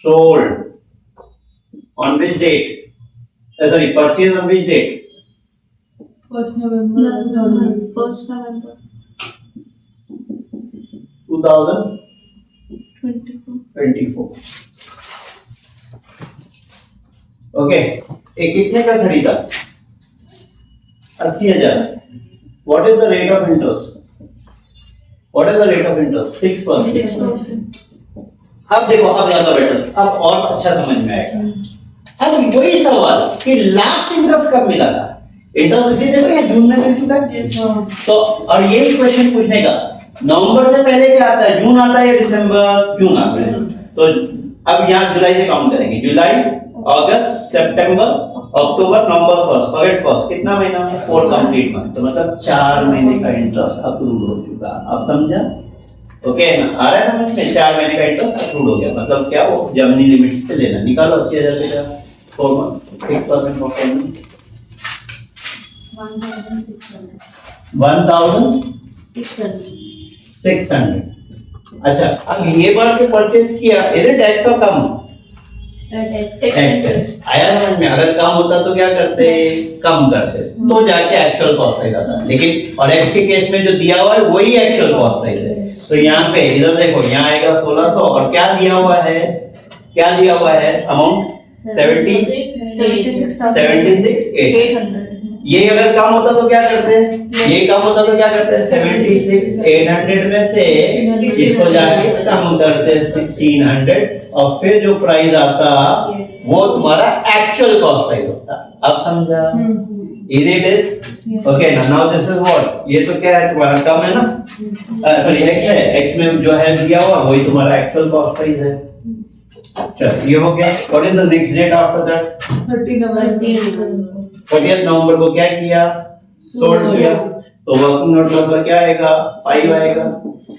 [SPEAKER 1] sold on which date? Sorry, purchase on which date?
[SPEAKER 2] 1st November.
[SPEAKER 3] 1st November
[SPEAKER 1] 2024। Okay, एक कितने का खरीदा? 80,000। What is the rate of interest? What is the rate of interest? 6%. अब देखो, अब ज्यादा better, अब और अच्छा समझ में आएगा। अब वही सवाल कि लास्ट इंटरेस्ट कब मिला था? इंटरेस्ट इसी देखो, ये जून में मिल चुका है। तो और यही क्वेश्चन पूछने का, नवंबर से पहले क्या आता है? जून आता है या दिसंबर? जून आता है। तो अब यहाँ जुलाई से काउंट करेंगे, जुलाई, अगस्त, सितंबर, अक्टूबर, नवंबर, फर्स्ट, कितना महीना? 4 कंप्लीट मंथ। तो मतलब 4 महीने का इंटरेस्ट अप्रूव हो चुका। अब समझा? ओके ना, आ रहा है समझ में? 4 महीने का इंटरेस्ट अप्रूव हो गया, मतलब क्या? वो जर्मनी लिमिट से लेना, निकालो 80,000 लेगा 4 मंथ, 6% ऑफ पेमेंट
[SPEAKER 3] 1,600
[SPEAKER 1] 1,600। अच्छा, अब ये बार जो परचेज किया इज इट एक्स और कम? एक्स आया समझ में? अगर कम होता तो क्या करते? कम करते, तो जाके एक्चुअल कॉस्ट प्राइस आता। लेकिन और एक्स के केस में जो दिया हुआ है वही एक्चुअल कॉस्ट प्राइस है। तो यहाँ पे इधर देखो, यहाँ आएगा 1600 और क्या दिया हुआ है? क्या दिया हुआ है अमाउंट? 76,800। ये अगर कम होता तो क्या करते हैं? ये कम होता तो क्या करते हैं? 76,800 में से इसको जाके कम करते 1600 और फिर जो प्राइस आता वो तुम्हारा एक्चुअल कॉस्ट प्राइस होता। अब समझा? Is it is okay now this is what? ये तो क्या है तुम्हारा? कम है ना? सॉरी एक्स है। एक्स में जो है दिया हुआ वही तुम्हारा एक्चुअल कॉस्ट प्राइस है। चलो ये हो गया। What is the next date after that?
[SPEAKER 2] 30 नवंबर।
[SPEAKER 1] 30 नवंबर को क्या किया? सोल्ड किया। तो वर्किंग नोट नंबर क्या आएगा? 5 आएगा।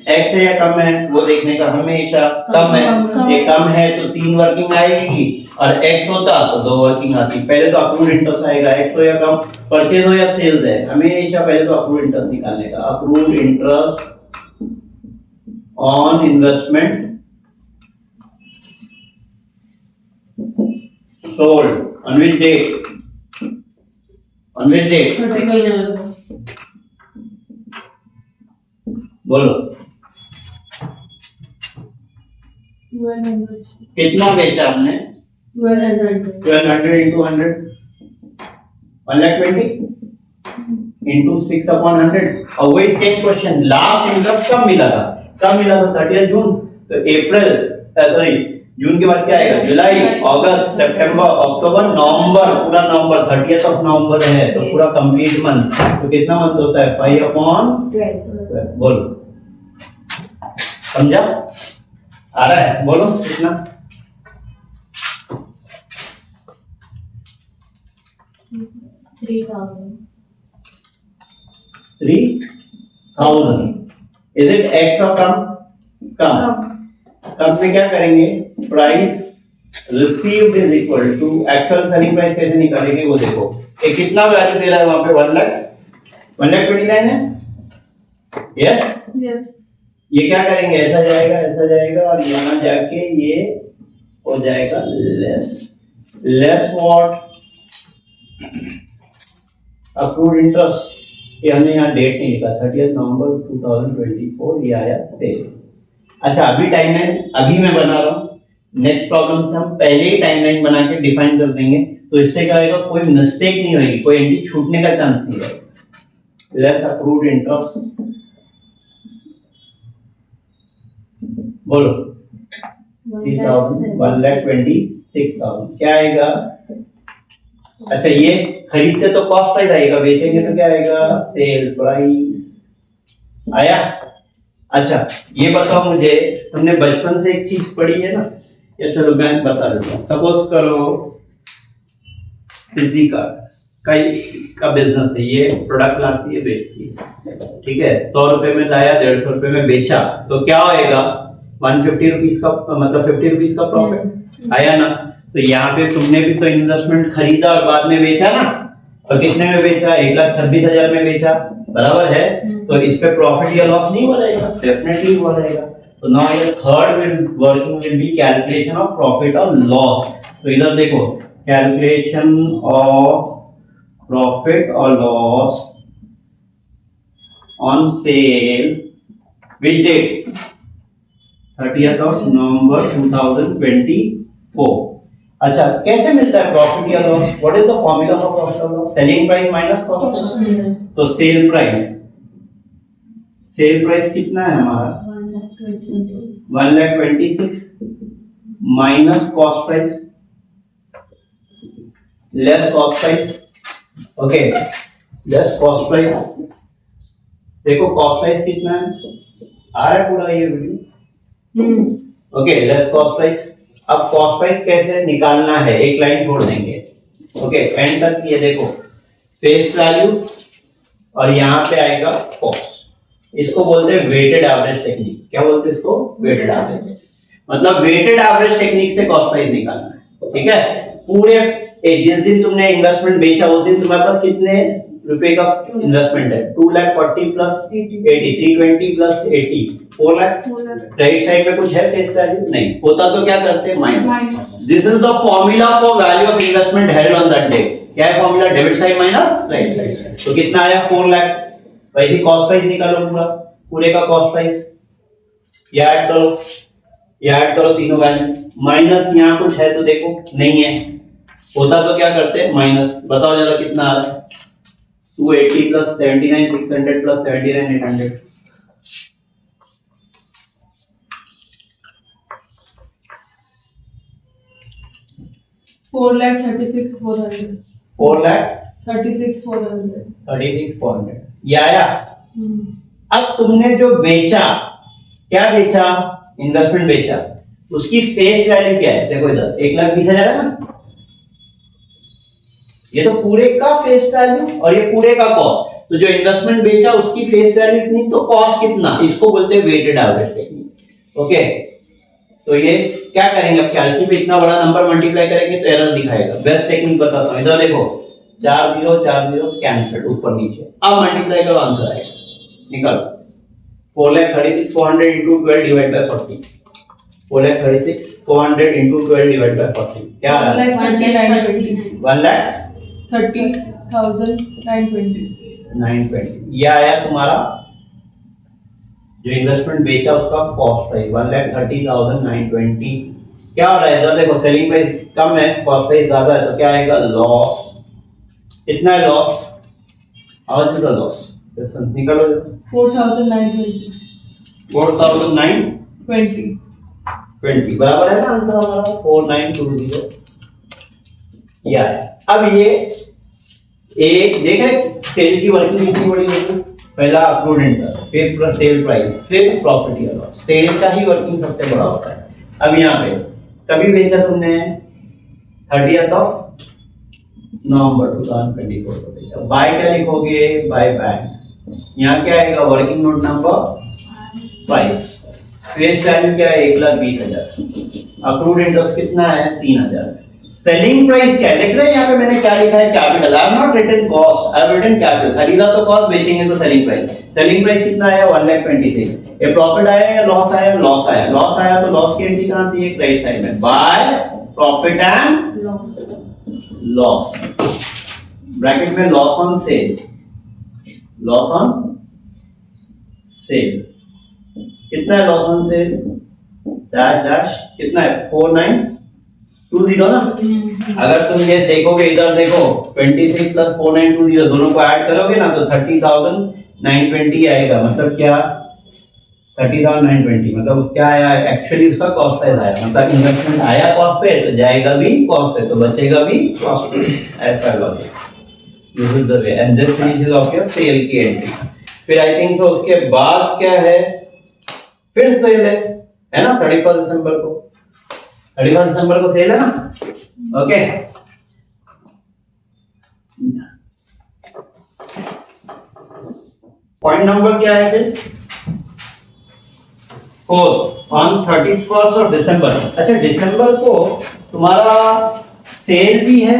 [SPEAKER 1] एक्स है या कम है वो देखने का हमेशा। कम है, ये कम है तो 3 वर्किंग आएगी और एक्स होता तो 2 वर्किंग आती। पहले तो अक्रूड इंटरेस्ट आएगा, एक्स हो या कम, परचेज हो या सेल्स है, हमेशा पहले तो अक्रूड इंटरेस्ट निकालने का। Accrued interest on investment sold on which date? On which date?
[SPEAKER 2] 30 नवंबर।
[SPEAKER 1] बोलो
[SPEAKER 2] 1200।
[SPEAKER 1] कितना बेचा आपने?
[SPEAKER 2] 1200।
[SPEAKER 1] 1200 into 100 120 into 6 upon 100। और वही सेम क्वेश्चन, लास्ट इंटरेस्ट कब मिला था? कब मिला था? 30 जून। तो अप्रैल सॉरी जून के बाद क्या आएगा? जुलाई, अगस्त, सितंबर, अक्टूबर, नवंबर, पूरा नवंबर 30th ऑफ नवंबर है तो पूरा कंप्लीट मंथ। तो कितना मंथ होता है? 5 upon 12। बोलो समझा? आ रहा है? बोलो कितना? 3000। इज इट एक्स और कम? कम। कम में क्या करेंगे? Price received is equal to actual selling price. कैसे निकालेंगे वो देखो। ये कितना वैल्यू दे रहा है वहां पे? 1 लाख 1,29,000 है। Yes
[SPEAKER 2] yes.
[SPEAKER 1] ये क्या करेंगे? ऐसा जाएगा और यहाँ जाके ये हो जाएगा लेस व्हाट? Accrued interest. ये हमने यहाँ डेट नहीं लिखा, 30 नवंबर 2024 ये आया सेल। अच्छा अभी टाइमलाइन अभी मैं बना रहा हूँ, नेक्स्ट प्रॉब्लम से हम पहले ही टाइमलाइन बना के डिफाइन कर देंगे तो इससे क्या होगा? कोई मिस्टेक नहीं होगी, कोई एंट्री छूटने का चांस नहीं रहेगा। लेस अक्रूड इंटरेस्ट बोलो 1,26,000 क्या आएगा? अच्छा ये खरीदते तो कॉस्ट प्राइस आएगा, बेचेंगे तो क्या आएगा? सेल प्राइस आया। अच्छा ये बताओ मुझे, तुमने बचपन से एक चीज पढ़ी है ना, या चलो मैं बता देता हूँ। सपोज करो सिद्धि का बिजनेस है, ये प्रोडक्ट लाती है बेचती है, ठीक है? 100 रुपए में लाया, 150 रुपए में बेचा तो क्या होएगा? 150 रुपीज का, मतलब 50 रुपीज का प्रॉफिट आया ना। तो यहाँ पे तुमने भी तो इन्वेस्टमेंट खरीदा और बाद में बेचा ना, और कितने में बेचा? 1,26,000 में बेचा, बराबर है? तो इस पे प्रॉफिट या लॉस नहीं बोलेगा? डेफिनेटली बोलेगा। तो now your third version will be calculation of profit और लॉस। तो इधर देखो, कैलकुलेशन ऑफ प्रॉफिट और loss on sale which date? 30th of November 2024। अच्छा कैसे मिलता है प्रॉफिट या loss? What is the formula for profit और loss? Selling price minus cost. तो सेल प्राइस कितना है हमारा? 1,26,000 minus cost price less cost price. Okay less cost price. देखो कॉस्ट प्राइस कितना है? आ रहा है पूरा ये video? Okay less cost price. अब कॉस्ट प्राइस कैसे निकालना है? एक लाइन छोड़ देंगे। ओके एंड तक ये देखो, फेस वैल्यू और यहाँ पे आएगा कॉस्ट। इसको बोलते हैं वेटेड एवरेज टेक्निक। क्या बोलते हैं इसको? Weighted average. मतलब वेटेड एवरेज टेक्निक से कॉस्ट प्राइस निकालना है, ठीक है? पूरे जिस दिन तुमने इन्वेस्टमेंट बेचा उस दिन तुम्हारे पास कितने रुपए का इन्वेस्टमेंट है, 2,40,000 plus 80, 320 plus 80, 4 lakh.
[SPEAKER 3] 4 lakh.
[SPEAKER 1] Right side में कुछ है फेस वैल्यू नहीं होता तो क्या करते minus.
[SPEAKER 3] Minus.
[SPEAKER 1] This is the formula for value of investment held on that day. क्या है formula? Debit side minus right side. तो कितना आया? 4 लाख। वैसे कॉस्ट प्राइस निकालो पूरा, पूरे का कॉस्ट प्राइस ये ऐड करो, ये ऐड करो तीनों वैल्यू। माइनस यहाँ कुछ है तो देखो नहीं है, होता तो क्या करते माइनस। बताओ जरा कितना आ रहा है? 280 प्लस 79,600 प्लस 79,800,
[SPEAKER 2] 4,36,400. 36,400.
[SPEAKER 1] 4,36,400 ये आया।
[SPEAKER 2] हम्म.
[SPEAKER 1] अब तुमने जो बेचा, क्या बेचा? इन्वेस्टमेंट बेचा, उसकी फेस वैल्यू क्या है? देखो इधर 1,20,000 है ना, ये तो पूरे का फेस वैल्यू और ये पूरे का कॉस्ट। तो जो इन्वेस्टमेंट बेचा उसकी फेस वैल्यू कितनी, तो कॉस्ट कितना, इसको बोलते हैं वेटेड एवरेज टेक्निक। ओके, तो ये क्या करेंगे? अब कैलसी पे इतना बड़ा नंबर मल्टीप्लाई करेंगे तो एरर दिखाएगा। बेस्ट टेक्निक बताता हूं, इधर देखो 4 0 4 0 कैंसिल ऊपर नीचे। अब मल्टीप्लाई करो, आंसर आएगा, निकालो। 4,36,400 into 12 divided by 40, 4,36,400 into 12 divided by 40 क्या आ रहा है?
[SPEAKER 2] 1,39,20.
[SPEAKER 1] 1,30,920
[SPEAKER 2] 920.
[SPEAKER 1] ये आया तुम्हारा जो इन्वेस्टमेंट बेचा उसका कॉस्ट प्राइस 1,30,920। क्या हो रहा है इधर देखो, सेलिंग प्राइस कम है, कॉस्ट प्राइस ज्यादा है, तो क्या आएगा? लॉस। कितना है loss? How is the loss? निकालो
[SPEAKER 2] 4,920.
[SPEAKER 1] 4,920 बराबर है ना आंसर हमारा 4920। ये आया। अब ये एक देख रहे सेल की वर्किंग कितनी बड़ी होगी? पहला अक्रूड इंटरेस्ट, फिर प्लस सेल प्राइस, फिर प्रॉफिट या लॉस। सेल का ही वर्किंग सबसे बड़ा होता है। अब यहाँ पे कभी बेचा तुमने? 30th of November 2024 को बेचा। बाय क्या लिखोगे? By bank. यहाँ क्या आएगा? Working note number 5। Face value क्या है? 1,20,000। अक्रूड इंटरेस्ट कितना है? 3,000। सेलिंग प्राइस क्या है? देख रहे हैं यहाँ पे मैंने क्या लिखा है? Capital. I have not written cost, I have written capital. खरीदा तो कॉस्ट, बेचेंगे तो सेलिंग प्राइस। सेलिंग प्राइस कितना आया? 1,26,000। ये प्रॉफिट आया या लॉस आया? लॉस आया। लॉस आया तो लॉस की एंट्री कहां थी? राइट साइड में, by profit and loss. Bracket में loss on sale, loss on sale. कितना है loss on sale? Dash dash कितना है? 4,920 ना। अगर तुम ये देखोगे, इधर देखो 23 प्लस 4,920 दोनों को ऐड करोगे ना तो 30,920 आएगा। मतलब क्या? 30,920 मतलब क्या आया? एक्चुअली उसका कॉस्ट प्राइस आया। मतलब इन्वेस्टमेंट आया कॉस्ट पे तो जाएगा भी कॉस्ट पे, तो बचेगा भी कॉस्ट पे। ऐसा logic. This is the way and this is of your sale की एंट्री। फिर आई थिंक तो उसके बाद क्या है? फिर सेल है ना 31 दिसंबर को। 31 दिसंबर को सेल है ना। ओके, पॉइंट नंबर क्या है फिर? 4 ऑन 31st ऑफ दिसंबर। अच्छा, दिसंबर को तुम्हारा सेल भी है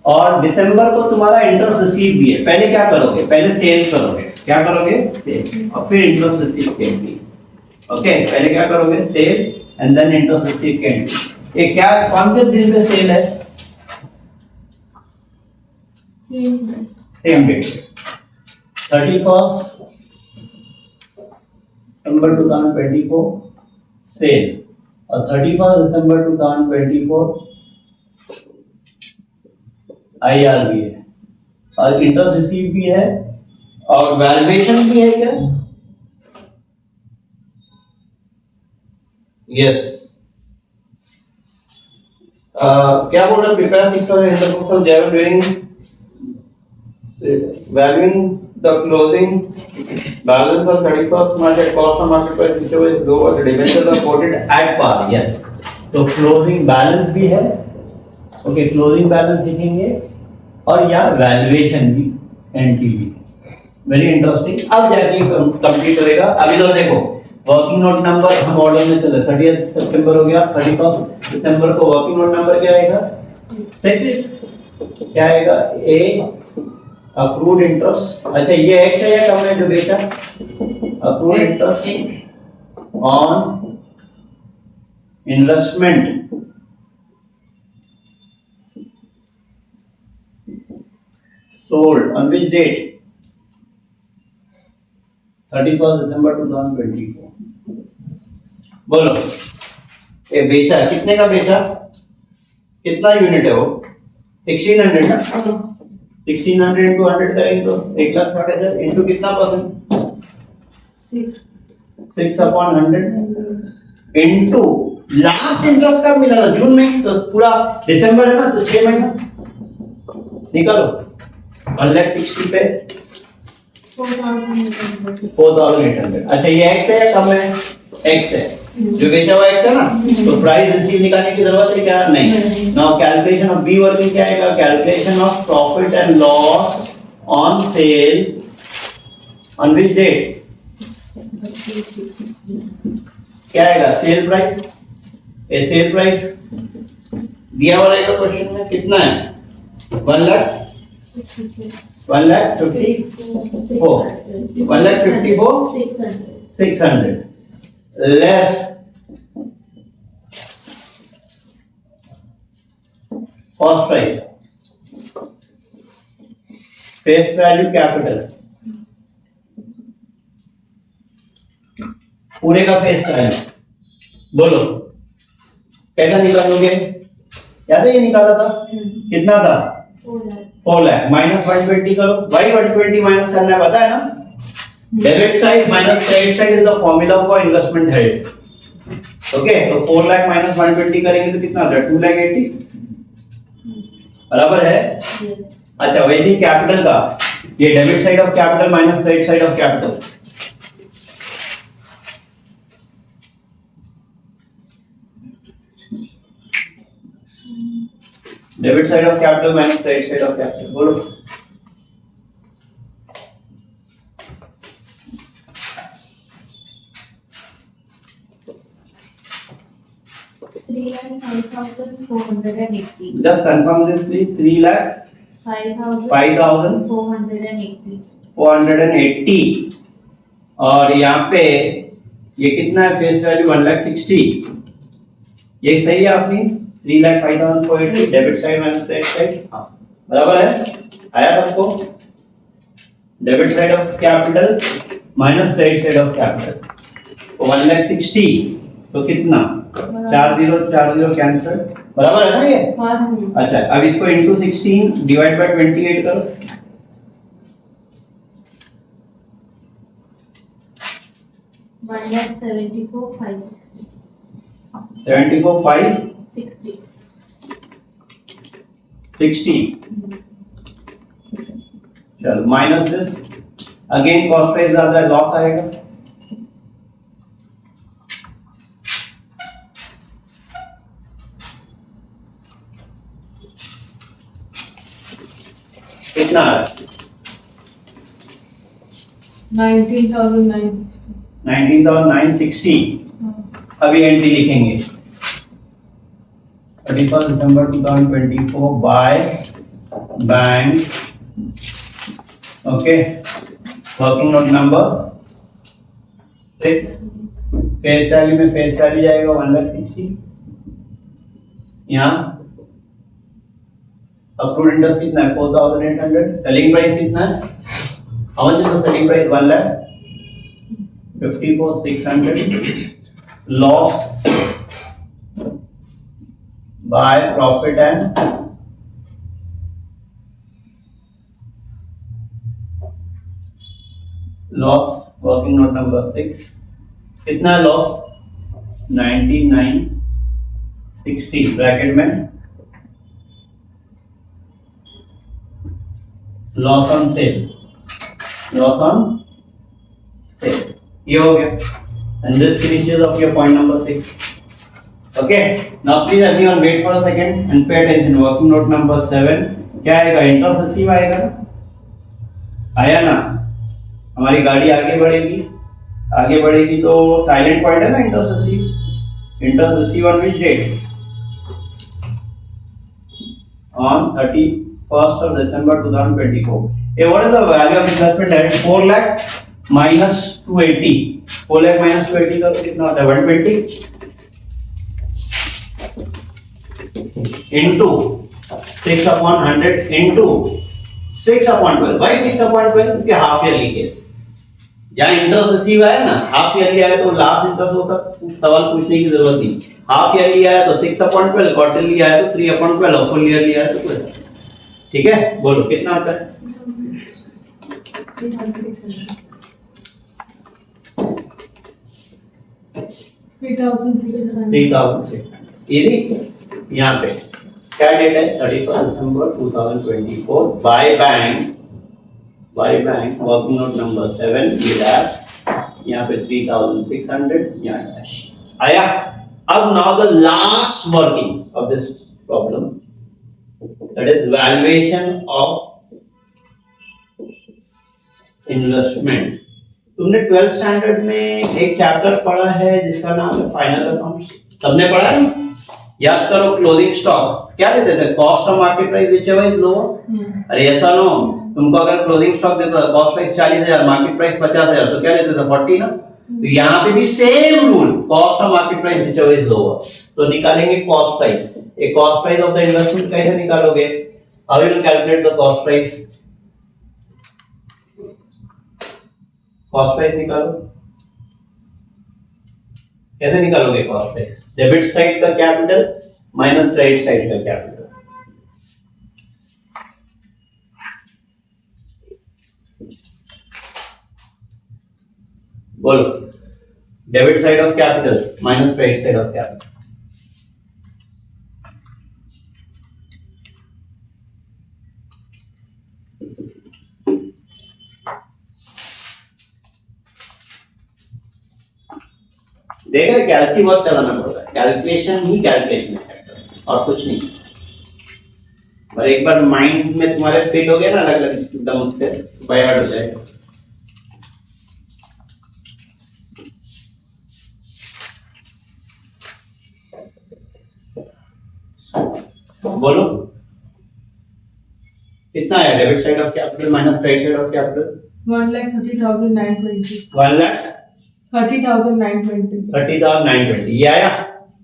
[SPEAKER 1] और दिसंबर को तुम्हारा इंटरेस्ट रिसीव भी है। पहले क्या करोगे? पहले सेल करोगे। क्या करोगे? सेल, और फिर इंटरेस्ट रिसीव करेंगे। ओके, पहले क्या करोगे? Sale and then interest receive करेंगे। ये क्या कौन से दिन पे सेल है? Same date 31st December 2024 cell और 31st December 2024 IR भी है और इंटरेस्ट रिसीव भी है और वैल्यूएशन भी है। क्या? यस। क्या बोल रहे? Prepare secure in the books of जेवन during valuing the closing balance of 31st March at cost of market price whichever is lower, the debentures are quoted at par. Yes, तो closing balance भी है। Okay, closing balance लिखेंगे और या valuation भी, entry भी। Very interesting. अब जाके कंप्लीट होएगा। अभी तो देखो वर्किंग नोट नंबर हम ऑर्डर में चले। 30 सितंबर हो गया, 31 दिसंबर को वर्किंग नोट नंबर क्या आएगा? 6। क्या आएगा? A अक्रूड इंटरेस्ट, अच्छा ये एक्स है या कम है जो बेचा? Accrued interest on investment sold on which date? 31 दिसंबर 2024। बोलो, ये बेचा कितने का बेचा? कितना यूनिट है वो? 1600 ना? 1600 इंटू 100 करेंगे तो 1,60,000 इंटू कितना percent? 6 upon 100 into last interest कब मिला था? जून में, तो पूरा दिसंबर है ना, तो 6 महीना निकालो। 1,60,000 पे 4,800। अच्छा ये एक्स है या कम है? एक्स है, जो बेचा हुआ एक्स है ना, तो प्राइस रिसीव निकालने की जरूरत है क्या? नहीं। Now calculation of B working क्या आएगा? Calculation of profit and loss on sale on which date? क्या आएगा? Sale price. ये सेल प्राइस दिया हुआ रहेगा क्वेश्चन में, कितना है? 1,54,600 less cost price, face value capital, पूरे का फेस वैल्यू। बोलो कैसा निकालोगे? याद है ये निकाला था, कितना था? 4 लाख माइनस 120 करो। भाई 120 माइनस करना है, पता है ना? Debit side minus credit side is the formula for investment head. Okay, तो 4 लाख माइनस 120 करेंगे तो कितना आता है? 2,80,000 बराबर है। अच्छा वैसे ही कैपिटल का, ये debit side of capital minus credit side of capital. Debit side of capital minus credit side of capital, बोलो। Just confirm this please. 3,05,480 और यहाँ पे ये कितना है? Face value 1,60,000। ये सही है आपने? 3,05,480 debit side minus credit side, बराबर है? आया सबको? Debit side of capital minus credit side of capital, तो 1,60,000 तो कितना? 4,040 कैंसिल, बराबर है ना ये? अच्छा अब इसको इंटू 16 डिवाइड बाय 28 करो। $74,560 चलो minus this, again cost price ज्यादा है, लॉस आएगा। कितना आ रहा है? 19,960। अभी एंट्री लिखेंगे 31 दिसंबर 2024 by bank. Okay, working note number 6, face value में फेस वैल्यू जाएगा 1,60,000। यहाँ अक्रूड इंटरेस्ट कितना है? 4,800। सेलिंग प्राइस कितना है? How much is the selling price? 1,54,600 loss by profit and loss, working note number 6, कितना लॉस? 99,60 ब्रैकेट में loss on sale, loss on sale, ये हो गया। And this finishes off your point number 6। Okay, now please everyone wait for a second and pay attention. Working note number 7 क्या आएगा? Interest receive आएगा। आया ना? हमारी गाड़ी आगे बढ़ेगी, आगे बढ़ेगी तो साइलेंट पॉइंट है ना interest receive. Interest receive on which date? On 31st of December 2024। what is the value of investment at 4 lakh minus 280? 4 lakh minus 280 करो कितना होता है 120 into 6 upon 100 into 6 upon 12. Why 6 upon 12? क्योंकि हाफ ईयरली केस जहाँ interest receive आया ना half yearly आया तो लास्ट इंटरेस्ट हो सब सवाल पूछने की जरूरत नहीं हाफ ईयरली आया तो 6 upon 12 क्वार्टरली आया तो 3 upon 12 और फुल ईयरली आया तो 12 ठीक है बोलो कितना आता है
[SPEAKER 2] 3,600.
[SPEAKER 1] इजी यहाँ पे क्या डेट है 31 दिसंबर 2024 by bank working note number 7 ये डैश यहाँ पे 3,600 यहाँ डैश आया अब now the last working of this problem that is valuation of investment तुमने 12th स्टैंडर्ड में एक चैप्टर पढ़ा है जिसका नाम है फाइनल अकाउंट्स सबने पढ़ा है याद करो क्लोजिंग स्टॉक क्या देते थे cost of market price whichever is lower अरे ऐसा नो तुमको अगर क्लोजिंग स्टॉक देता था कॉस्ट प्राइस 40,000 मार्केट प्राइस 50,000 तो क्या देते थे 40 ना तो यहाँ पे भी same rule cost of market price whichever is lower तो निकालेंगे cost price A cost price of the investment कैसे निकालोगे how will calculate the cost price cost price निकालो कैसे निकालोगे कॉस्ट प्राइस डेबिट साइड का कैपिटल माइनस क्रेडिट साइड का capital बोलो debit side of capital minus credit side of capital देखा कैलसी बहुत चलाना पड़ता है कैलकुलेशन ही कैलकुलेशन है और कुछ नहीं और एक बार माइंड में तुम्हारे फिट हो गया ना अलग अलग एकदम उससे बाय हार्ट हो जाएगा बोलो कितना है debit side of capital minus credit side of capital
[SPEAKER 2] 1,30,920.
[SPEAKER 1] 1,30,920
[SPEAKER 2] 30,920.
[SPEAKER 1] ये आया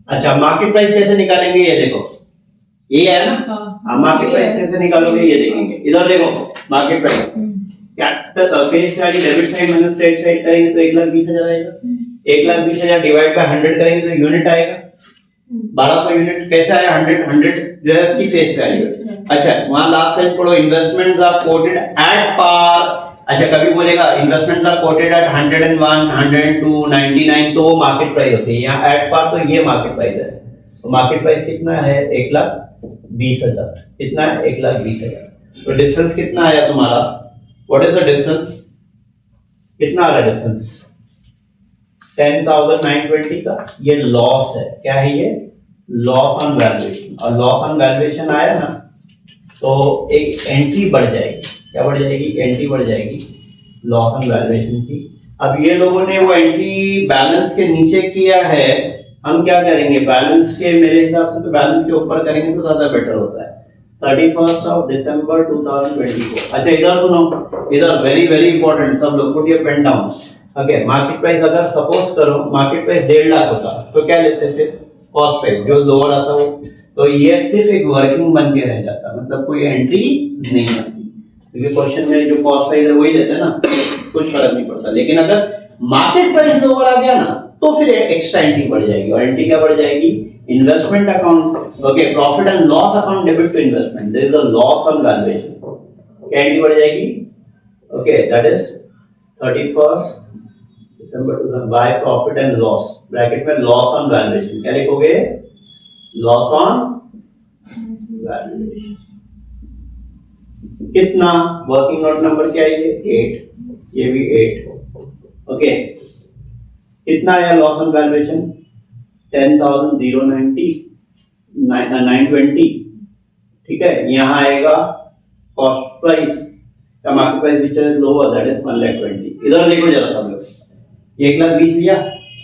[SPEAKER 1] अच्छा मार्केट प्राइस कैसे निकालेंगे ये देखो ये है ना
[SPEAKER 2] हाँ
[SPEAKER 1] मार्केट प्राइस कैसे निकालोगे ये देखेंगे इधर देखो market price capital face value debit side minus credit side करेंगे तो 1,20,000 आएगा 1,20,000 डिवाइड बाय 100 करेंगे तो यूनिट आएगा 1200 यूनिट कैसे आया 100 जो है उसकी फेस वैल्यू अच्छा वहां लास्ट साइड पढ़ो investments are quoted at par अच्छा कभी बोलेगा इन्वेस्टमेंट आर कोटेड एट 101 102 99 तो वो मार्केट प्राइस होती है यहाँ एट पार तो ये मार्केट प्राइस है तो मार्केट प्राइस कितना है 1,20,000 कितना है 1,20,000 तो डिफरेंस कितना आया तुम्हारा व्हाट इज द डिफरेंस कितना आ रहा है डिफरेंस 10,920 का ये लॉस है क्या है ये लॉस ऑन वैल्यूएशन और लॉस ऑन वैल्यूएशन आया ना तो एक एंट्री बढ़ जाएगी क्या बढ़ जाएगी एंट्री बढ़ जाएगी लॉस ऑन वैल्यूएशन की अब ये लोगों ने वो एंट्री बैलेंस के नीचे किया है हम क्या करेंगे बैलेंस के मेरे हिसाब से तो बैलेंस के ऊपर करेंगे तो ज्यादा बेटर होता है 31st of December 2024 अच्छा इधर सुनो इधर वेरी वेरी इंपॉर्टेंट सब लोग put your pen down okay market price अगर सपोज करो मार्केट प्राइस 1.5 लाख होता तो क्या लेते थे कॉस्ट प्राइस जो लोअर आता वो तो ये सिर्फ एक वर्किंग बन के रह जाता मतलब कोई एंट्री नहीं आती क्योंकि क्वेश्चन में जो कॉस्ट प्राइस है वही देते हैं ना कुछ फर्क नहीं पड़ता लेकिन अगर मार्केट प्राइस लोअर आ गया ना तो फिर एक्स्ट्रा एंट्री बढ़ जाएगी और एंट्री क्या बढ़ जाएगी investment account okay profit and loss account debit to investment there is a loss on valuation क्या एंट्री बढ़ जाएगी okay that is 31st December to by profit and loss bracket में लॉस ऑन वैल्यूएशन क्या लिखोगे loss on valuation कितना working note number क्या है ये 8 ये भी 8 ओके कितना आया लॉस ऑन वैल्यूएशन 10,090 920 ठीक है यहाँ आएगा कॉस्ट प्राइस का market price which is lower that is 1,20,000 इधर देखो जरा सब लोग 1,20,000 लिया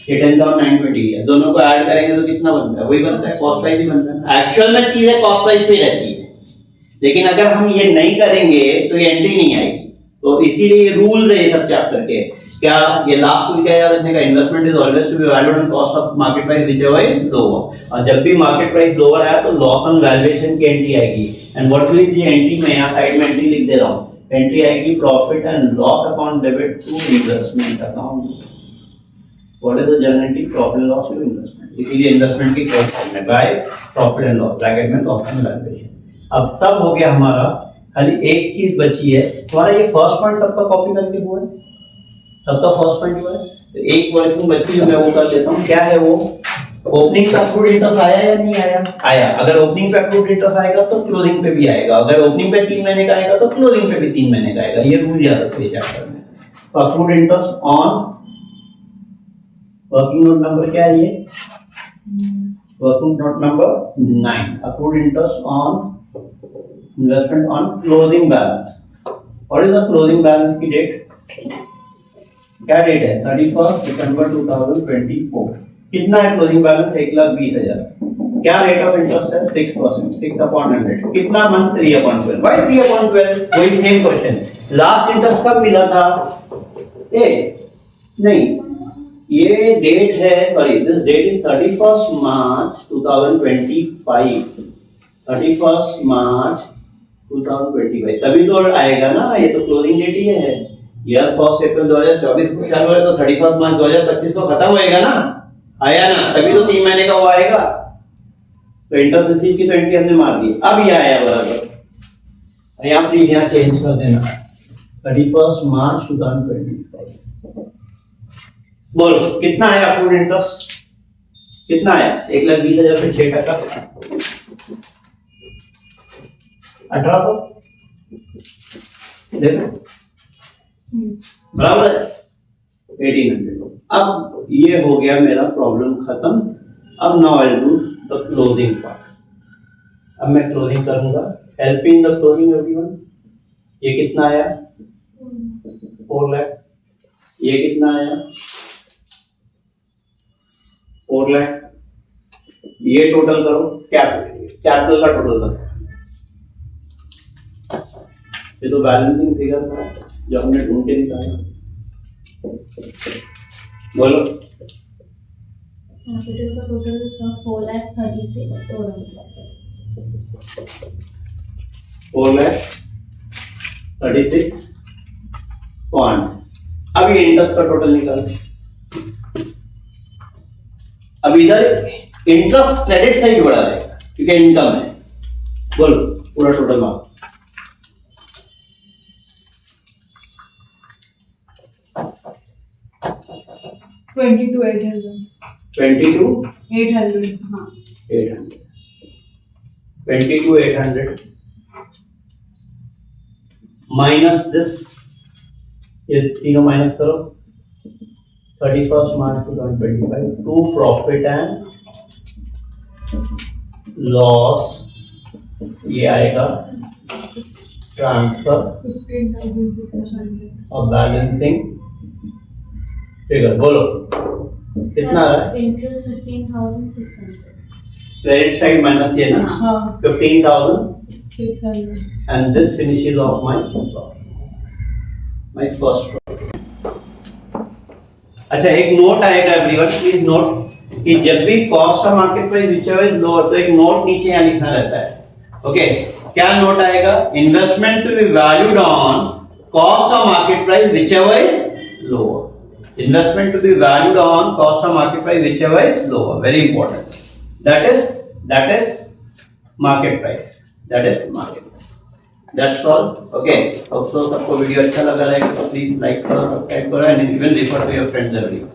[SPEAKER 1] ये 10,920 लिया दोनों को ऐड करेंगे तो कितना बनता है वही बनता है कॉस्ट प्राइस ही बनता है एक्चुअल में चीजें कॉस्ट प्राइस पे रहती है लेकिन अगर हम ये नहीं करेंगे तो ये एंट्री नहीं आएगी। तो इसीलिए रूल्स है ये सब चैप्टर के। क्या ये लास्ट रूल क्या याद रखने का, investment is always to be valued on cost of market price whichever is lower. और जब भी मार्केट प्राइस लोअर आया तो लॉस ऑन वैल्यूएशन की एंट्री आएगी। And what will be the entry, मैं यहां साइड में एंट्री लिख दे रहा हूं, एंट्री आएगी profit and loss account debit to investment account. What is the general entry, profit and loss to investment. इसीलिए इन्वेस्टमेंट की क्लोज फॉर्म में by profit and loss bracket में लॉस ऑन वैल्यूएशन। अब सब हो गया हमारा, खाली एक चीज बची है। तुम्हारा ये फर्स्ट पॉइंट सबका कॉपी करके हुआ है, सबका फर्स्ट पॉइंट हुआ है। तो एक वर्किंग बची है, मैं वो कर लेता हूँ। क्या है वो, ओपनिंग पे अक्रूड इंटरेस्ट आया या नहीं आया? आया। अगर ओपनिंग पे अक्रूड इंटरेस्ट आएगा तो क्लोजिंग पे भी आएगा। अगर ओपनिंग पे 3 महीने का आएगा तो क्लोजिंग पे भी 3 महीने का आएगा। ये रूल याद रखिए चैप्टर में। तो accrued interest on working note number क्या है ये, working note number 9, accrued interest on investment on closing balance. What is the closing balance की डेट, क्या डेट है, 31 दिसंबर 2024। कितना है क्लोजिंग बैलेंस, 1,20,000। क्या रेट ऑफ इंटरेस्ट है, 6%, 6/100। कितना मंथ, 3/12। व्हाई 3/12? वही सेम क्वेश्चन, लास्ट इंटरेस्ट कब मिला था, नहीं, ये डेट है, सॉरी दिस डेट इज 31 मार्च 2025, 31 मार्च 2025, तभी तो आएगा ना। ये तो क्लोजिंग डेट ही है। ईयर 1 अप्रैल 2024 को चालू है तो 31 मार्च 2025 को खत्म होएगा ना, आया ना, तभी तो 3 महीने का वो आएगा। तो इंटरेस्ट रिसीव की तो एंट्री हमने मार दी। अब ये आया बराबर, यहाँ प्लीज यहाँ चेंज कर देना, 31 मार्च 2025। बोलो कितना आया अक्रूड इंटरेस्ट, कितना आया, 1,20,000 पे 6%, 1800। देखो बराबर है 1800। अब ये हो गया मेरा प्रॉब्लम खत्म। अब now I do the closing part. अब मैं क्लोजिंग करूंगा, help in the closing everyone. ये कितना आया, 4 लाख। ये कितना आया, 4 लाख। ये टोटल करो, कैपिटल का टोटल करो। ये तो बैलेंसिंग फिगर था जो हमने ढूंढ के निकाला। बोलो
[SPEAKER 3] कैपिटल का टोटल is
[SPEAKER 1] 4,36,436 पॉइंट। अब ये इंटरेस्ट का टोटल निकाल। अब इधर इंटरेस्ट क्रेडिट साइड बढ़ा रहेगा क्योंकि इनकम है। बोलो पूरा टोटल मार्क,
[SPEAKER 2] 22,800.
[SPEAKER 1] 22,800
[SPEAKER 2] हाँ
[SPEAKER 1] 22,800 माइनस दिस, ये तीनों माइनस करो, 31 मार्च 2025 टू प्रॉफिट एंड लॉस। ये आएगा ट्रांसफर
[SPEAKER 2] 15,600.
[SPEAKER 1] और बैलेंसिंग फिगर। बोलो कितना है,
[SPEAKER 3] इंटरेस्ट 15,600.
[SPEAKER 1] क्रेडिट साइड माइनस ये ना,
[SPEAKER 2] हाँ
[SPEAKER 1] 15,600
[SPEAKER 2] 600.
[SPEAKER 1] and this finishes off my first profit। अच्छा एक नोट आएगा एवरीवन, प्लीज नोट कि जब भी cost of market price whichever is lower तो एक नोट नीचे यहाँ लिखना रहता है। ओके क्या नोट आएगा, investment to be valued on cost of market price whichever is lower. Investment to be valued on cost of market price whichever is lower. Very important. That is market price. That is market price. That's all. Okay. Hope so सबको video अच्छा लगा है तो please like करो, subscribe करो and even refer to your friends everyone.